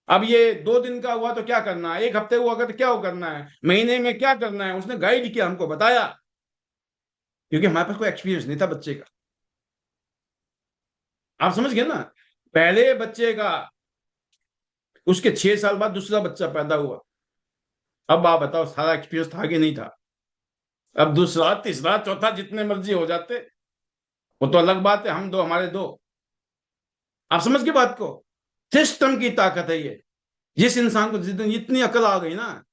अब ये 2 दिन का हुआ तो क्या करना है, 1 हफ्ते हुआ तो क्या करना है, महीने में क्या करना है। उसने गाइड किया, हमको बताया, क्योंकि हमारे पास कोई एक्सपीरियंस नहीं था बच्चे का। आप समझ गए ना? पहले बच्चे का, उसके 6 साल बाद दूसरा बच्चा पैदा हुआ। अब आप बताओ सारा एक्सपीरियंस था कि नहीं था? अब दूसरा तीसरा चौथा जितने मर्जी हो जाते, वो तो अलग बात है, हम दो हमारे दो। आप समझ गए बात को? सिस्टम की ताकत है ये। जिस इंसान को जिस दिन इतनी अकल आ गई ना,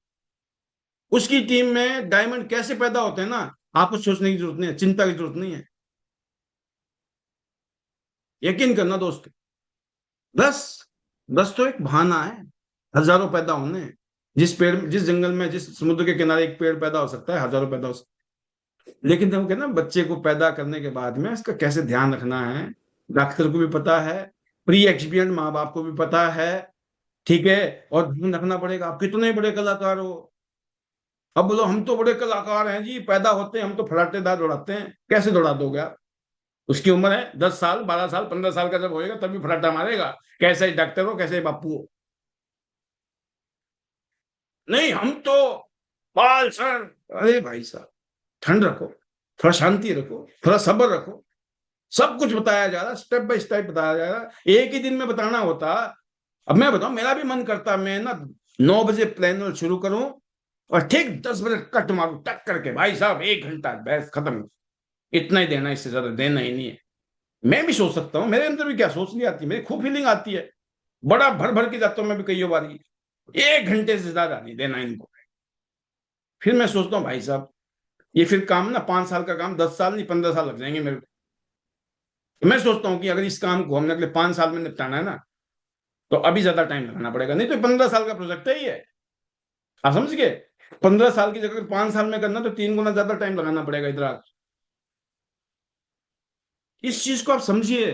उसकी टीम में डायमंड कैसे पैदा होते हैं ना, आपको सोचने की जरूरत नहीं है, चिंता की जरूरत नहीं है। यकीन करना दोस्त। बस, बस तो एक बहाना है, हजारों पैदा होने हैं। जिस पेड़, जिस जंगल में, जिस समुद्र के किनारे एक पेड़ पैदा हो सकता है, हजारों पैदा हो सकता है। लेकिन देखो क्या ना, बच्चे को पैदा करने के बाद में इसका कैसे ध्यान रखना है, डॉक्टर को भी पता है, प्री एक्सपीरियंस माँ बाप को भी पता है। ठीक है। और ध्यान रखना पड़ेगा। आप कितने बड़े कलाकार हो, अब बोलो हम तो बड़े कलाकार हैं जी, पैदा होते हैं हम तो फराटेदार दौड़ाते हैं, कैसे दौड़ा दोगे आप? उसकी उम्र है 10 साल, 12 साल, 15 साल का जब होएगा तभी फराटा मारेगा। कैसे ही डॉक्टर हो, कैसे ही बापू हो। नहीं हम तो बाल सर। अरे भाई साहब, ठंड रखो, थोड़ा शांति रखो, थोड़ा सब्र रखो। सब कुछ बताया जा रहा, स्टेप बाय स्टेप बताया जा रहा, एक ही दिन में बताना होता। अब मैं बताऊं, मेरा भी मन करता मैं ना 9 बजे प्लानर शुरू करूं और ठीक 10 बजे कट मारूं टक करके, भाई साहब 1 घंटा बहस खत्म, इतना ही देना, इससे ज्यादा देना ही नहीं है। मैं भी सोच सकता हूँ, मेरे अंदर भी क्या सोचनी आती है, मेरी खूब फीलिंग आती है, बड़ा भर भर के जाता हूँ मैं भी कई बार, 1 घंटे से ज्यादा नहीं देना इनको। फिर मैं सोचता हूँ भाई साहब, ये फिर काम ना 5 साल का काम 10 साल नहीं 15 साल लग जाएंगे मेरे को। मैं सोचता हूँ कि अगर इस काम को हमने अगले 5 साल में निपटाना है ना, तो अभी ज्यादा टाइम लगाना पड़ेगा, नहीं तो 15 साल का प्रोजेक्ट है ये। आप समझ गए, 15 साल की जगह 5 साल में करना तो 3 गुना ज्यादा टाइम लगाना पड़ेगा इधर। इस चीज को आप समझिए,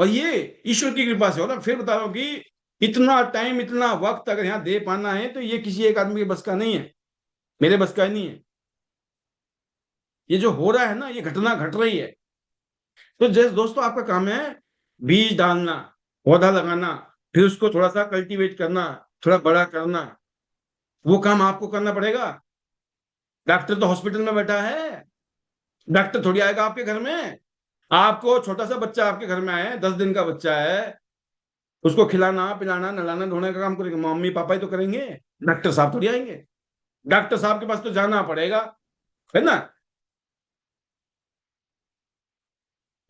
और ये ईश्वर की कृपा से हो ना। फिर बता रहा हूं कि इतना टाइम इतना वक्त अगर यहाँ दे पाना है तो ये किसी एक आदमी के बस का नहीं है, मेरे बस का ही नहीं है। ये जो हो रहा है ना, ये घटना घट रही है। तो जैसे दोस्तों आपका काम है बीज डालना, पौधा लगाना, फिर उसको थोड़ा सा कल्टीवेट करना, थोड़ा बड़ा करना, वो काम आपको करना पड़ेगा। डॉक्टर तो हॉस्पिटल में बैठा है, डॉक्टर थोड़ी आएगा आपके घर में। आपको छोटा सा बच्चा आपके घर में आया है, 10 दिन का बच्चा है, उसको खिलाना पिलाना नहलाना धोने का काम करेंगे मम्मी पापा ही तो करेंगे, डॉक्टर साहब थोड़ी आएंगे। डॉक्टर साहब के पास तो जाना पड़ेगा, है ना।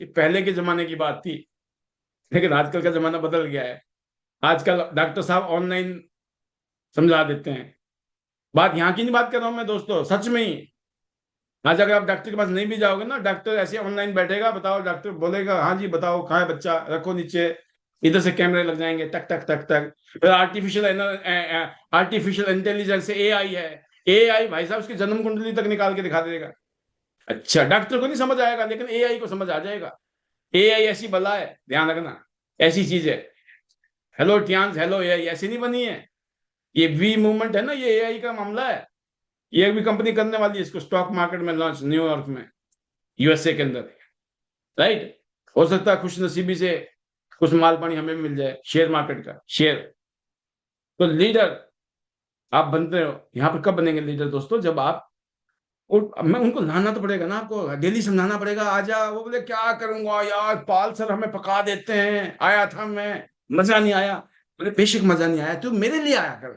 ये पहले के जमाने की बात थी, लेकिन आजकल का जमाना बदल गया है। आजकल डॉक्टर साहब ऑनलाइन समझा देते हैं। बात यहाँ की नहीं बात कर रहा हूं मैं दोस्तों, सच में ही। आज अगर आप डॉक्टर के पास नहीं भी जाओगे ना, डॉक्टर ऐसे ऑनलाइन बैठेगा, बताओ डॉक्टर बोलेगा हाँ जी बताओ कहाँ है बच्चा, रखो नीचे, इधर से कैमरे लग जाएंगे टक टक टक टक। फिर आर्टिफिशियल इंटेलिजेंस एआई है, एआई भाई साहब उसकी जन्म कुंडली तक निकाल के दिखा देगा। अच्छा डॉक्टर को नहीं समझ आएगा, लेकिन एआई को समझ आ जाएगा। एआई ऐसी बला है, ध्यान रखना, ऐसी चीज है। हेलो टियान्स, हेलो एआई ऐसी नहीं बनी है। ये वी मूवमेंट है ना, ये एआई का मामला है। ये भी कंपनी करने वाली है इसको स्टॉक मार्केट में लॉन्च, न्यूयॉर्क में, यूएसए के अंदर। राइट, हो सकता है खुश नसीबी से कुछ माल पानी हमें भी मिल जाए, शेयर मार्केट का शेयर। तो लीडर आप बनते हो यहाँ पर, कब बनेंगे लीडर दोस्तों, जब आप मैं उनको लाना तो पड़ेगा ना, आपको डेली समझाना पड़ेगा, आजा। वो बोले क्या करूंगा यार, पाल सर हमें पका देते हैं, आया था मैं, मजा नहीं आया। बोले बेशक मजा नहीं आया, तू मेरे लिए आया कर।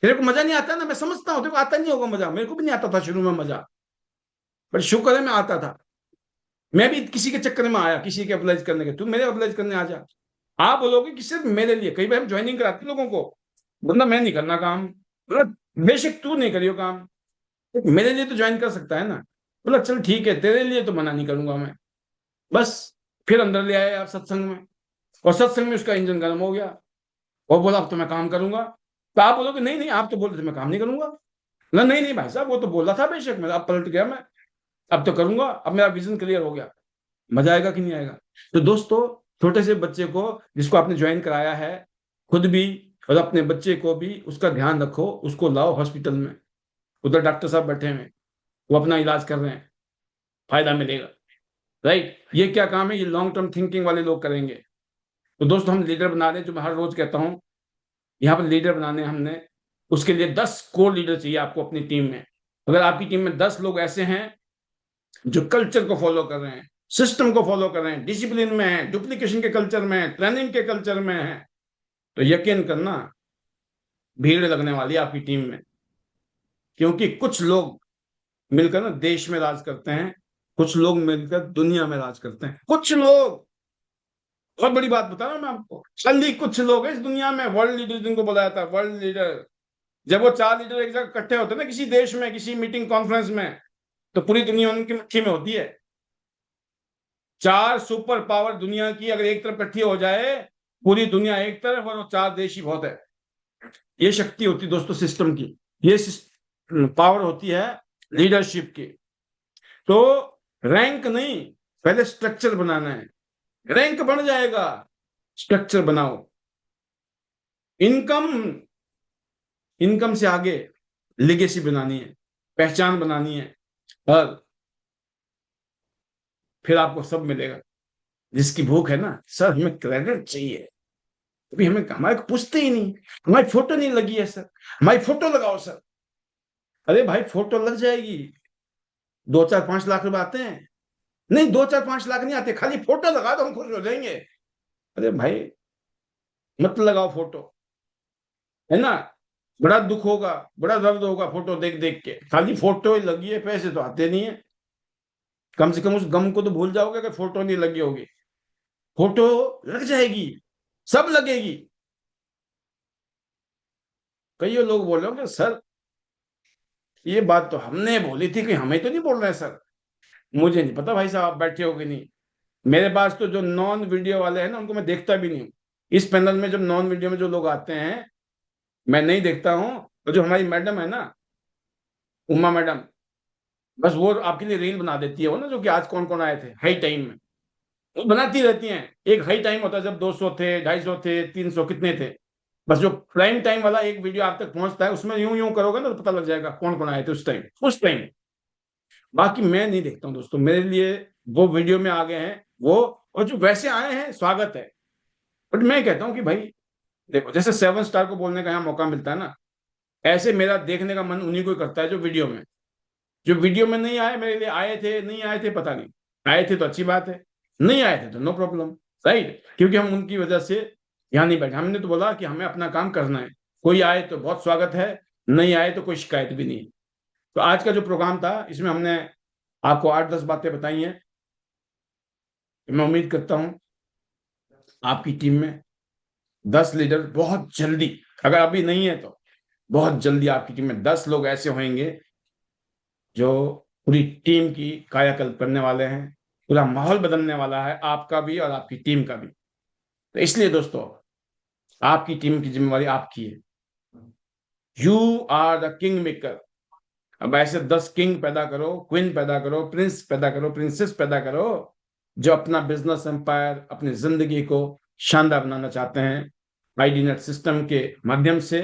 तेरे को मजा नहीं आता ना, मैं समझता हूँ तेरे को आता नहीं होगा मजा, मेरे को भी नहीं आता था शुरू में मजा, पर शुक्र है मैं आता था। मैं भी किसी के चक्कर में आया, किसी के अप्लाइज करने के, तू मेरे अप्लाइज करने आ जा। आप बोलोगे कि सिर्फ मेरे लिए, कई बार हम ज्वाइनिंग कराते लोगों को, बंदा मैं नहीं करना काम, बोला बेशक तू नहीं करियो काम, मेरे लिए तो ज्वाइन कर सकता है ना। बोला चल ठीक है, तेरे लिए तो मना नहीं करूंगा मैं, बस। फिर अंदर ले आए आप सत्संग में, और सत्संग में उसका इंजन गर्म हो गया, और बोला अब तो मैं काम करूंगा। तो आप बोलोगे नहीं नहीं आप तो बोल रहे थे मैं काम नहीं करूंगा। बोला नहीं नहीं भाई साहब वो तो बोला था बेशक, मैं अब पलट गया मैं, अब तो करूंगा, अब मेरा विजन क्लियर हो गया। मजा आएगा कि नहीं आएगा। तो दोस्तों छोटे से बच्चे को जिसको आपने ज्वाइन कराया है, खुद भी और अपने बच्चे को भी उसका ध्यान रखो, उसको लाओ हॉस्पिटल में, उधर डॉक्टर साहब बैठे हैं, वो अपना इलाज कर रहे हैं, फायदा मिलेगा। राइट, ये क्या काम है, ये लॉन्ग टर्म थिंकिंग वाले लोग करेंगे। तो दोस्तों हम लीडर बना रहे हैं, जो मैं हर रोज कहता हूँ, यहाँ पर लीडर बनाने हमने, उसके लिए 10 कोर लीडर चाहिए आपको अपनी टीम में। अगर आपकी टीम में 10 लोग ऐसे हैं जो कल्चर को फॉलो कर रहे हैं, सिस्टम को फॉलो कर रहे हैं, डिसिप्लिन में है, डुप्लीकेशन के कल्चर में है, ट्रेनिंग के कल्चर में है, तो यकीन करना भीड़ लगने वाली है आपकी टीम में। क्योंकि कुछ लोग मिलकर ना देश में राज करते हैं, कुछ लोग मिलकर दुनिया में राज करते हैं, कुछ लोग। बहुत बड़ी बात बता रहा हूं मैं आपको, खाली कुछ लोग हैं इस दुनिया में वर्ल्ड लीडर जिनको बुलाया था, वर्ल्ड लीडर। जब वो 4 लीडर एक जगह इकट्ठे होते हैं ना किसी देश में, किसी मीटिंग कॉन्फ्रेंस में, तो पूरी दुनिया उनकी मुट्ठी में होती है। 4 सुपर पावर दुनिया की अगर एक तरफ इकट्ठी हो जाए, पूरी दुनिया एक तरफ, और वो 4 देश ही बहुत है। ये शक्ति होती है दोस्तों सिस्टम की, ये पावर होती है लीडरशिप की। तो रैंक नहीं, पहले स्ट्रक्चर बनाना है, रैंक बढ़ जाएगा, स्ट्रक्चर बनाओ। इनकम, इनकम से आगे लेगेसी बनानी है, पहचान बनानी है, और फिर आपको सब मिलेगा। जिसकी भूख है ना, सर हमें क्रेडिट चाहिए, अभी हमें हमारे को पूछते ही नहीं, हमारी फोटो नहीं लगी है सर, हमारी फोटो लगाओ सर। अरे भाई फोटो लग जाएगी, 2 4 5 लाख रुपए आते हैं, नहीं 2-4-5 लाख नहीं आते, खाली फोटो लगा दो हम खुश हो जाएंगे। अरे भाई मत लगाओ फोटो, है ना, बड़ा दुख होगा, बड़ा दर्द होगा फोटो देख देख के। खाली फोटो ही लगी है, पैसे तो आते नहीं है। कम से कम उस गम को तो भूल जाओगे कि फोटो नहीं लगी होगी। फोटो लग जाएगी, सब लगेगी। कई लोग बोल रहे हो कि सर ये बात तो हमने बोली थी, कि हमें तो नहीं बोल रहे सर। मुझे नहीं पता भाई साहब आप बैठे हो कि नहीं। मेरे पास तो जो नॉन वीडियो वाले हैं ना, उनको मैं देखता भी नहीं हूँ। इस पैनल में जब नॉन वीडियो में जो लोग आते हैं, मैं नहीं देखता हूँ। और जो हमारी मैडम है ना, उमा मैडम, बस वो आपके लिए रील बना देती है, वो ना जो कि आज कौन कौन आए थे हाई टाइम में, वो बनाती रहती हैं। एक हाई टाइम होता है जब 200 थे, 250 थे, 300 कितने थे। बस जो प्राइम टाइम वाला एक वीडियो आप तक पहुंचता है, उसमें यूं यूं करोगे ना तो पता लग जाएगा कौन कौन आए थे उस टाइम, उस टाइम। बाकी मैं नहीं देखता हूँ दोस्तों, मेरे लिए वो वीडियो में आ गए हैं वो, और जो वैसे आए हैं स्वागत है। बट मैं कहता हूँ कि भाई देखो, जैसे 7 स्टार को बोलने का यहाँ मौका मिलता है ना, ऐसे मेरा देखने का मन उन्हीं को ही करता है जो वीडियो में, जो वीडियो में नहीं आए मेरे लिए, आए थे नहीं आए थे पता नहीं। आए थे तो अच्छी बात है, नहीं आए थे तो नो प्रॉब्लम, राइट। क्योंकि हम उनकी वजह से यहाँ नहीं बैठे, हमने तो बोला कि हमें अपना काम करना है। कोई आए तो बहुत स्वागत है, नहीं आए तो कोई शिकायत भी नहीं। तो आज का जो प्रोग्राम था, इसमें हमने आपको 8-10 बातें बताई हैं। मैं उम्मीद करता हूँ आपकी टीम में 10 लीडर बहुत जल्दी, अगर अभी नहीं है तो बहुत जल्दी आपकी टीम में 10 लोग ऐसे होंगे जो पूरी टीम की कायाकल्प करने वाले हैं। पूरा माहौल बदलने वाला है, आपका भी और आपकी टीम का भी। तो इसलिए दोस्तों, आपकी टीम की जिम्मेवारी आपकी है। You are the king maker. अब ऐसे 10 किंग पैदा करो, क्वीन पैदा करो, प्रिंस पैदा करो, प्रिंसेस पैदा करो, जो अपना बिजनेस एम्पायर, अपनी जिंदगी को शानदार बनाना चाहते हैं आईडी नेट सिस्टम के माध्यम से,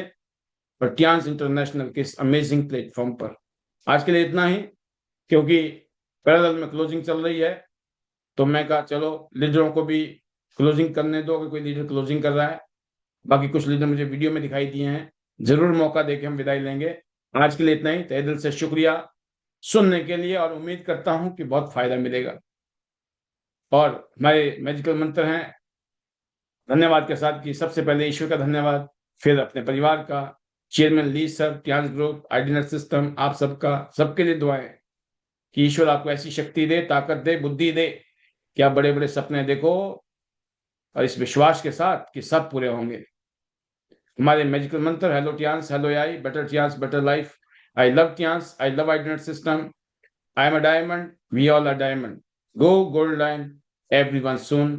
और टियांस इंटरनेशनल के इस अमेजिंग प्लेटफॉर्म पर। आज के लिए इतना ही, क्योंकि पैरेलल में क्लोजिंग चल रही है, तो मैं कहा चलो लीडरों को भी क्लोजिंग करने दो, अगर कोई लीडर क्लोजिंग कर रहा है। बाकी कुछ लीडर मुझे वीडियो में दिखाई दिए हैं, जरूर मौका देके हम विदाई लेंगे। आज के लिए इतना ही, तहे दिल से शुक्रिया सुनने के लिए, और उम्मीद करता हूं कि बहुत फायदा मिलेगा। और हमारे मैजिकल मंत्र हैं धन्यवाद के साथ, कि सबसे पहले ईश्वर का धन्यवाद, फिर अपने परिवार का, चेयरमैन ली सर, टियांस ग्रुप, आईडीनेट सिस्टम, आप सबका, सबके लिए दुआएं कि ईश्वर आपको ऐसी शक्ति दे, ताकत दे, बुद्धि दे कि आप बड़े बड़े सपने देखो, और इस विश्वास के साथ कि सब पूरे होंगे। हमारे मैजिकल मंत्र, hello Tiens, hello I, better Tiens, better life. I love Tiens, I love ID net system, I am a diamond, we all are diamond, go gold line, everyone soon.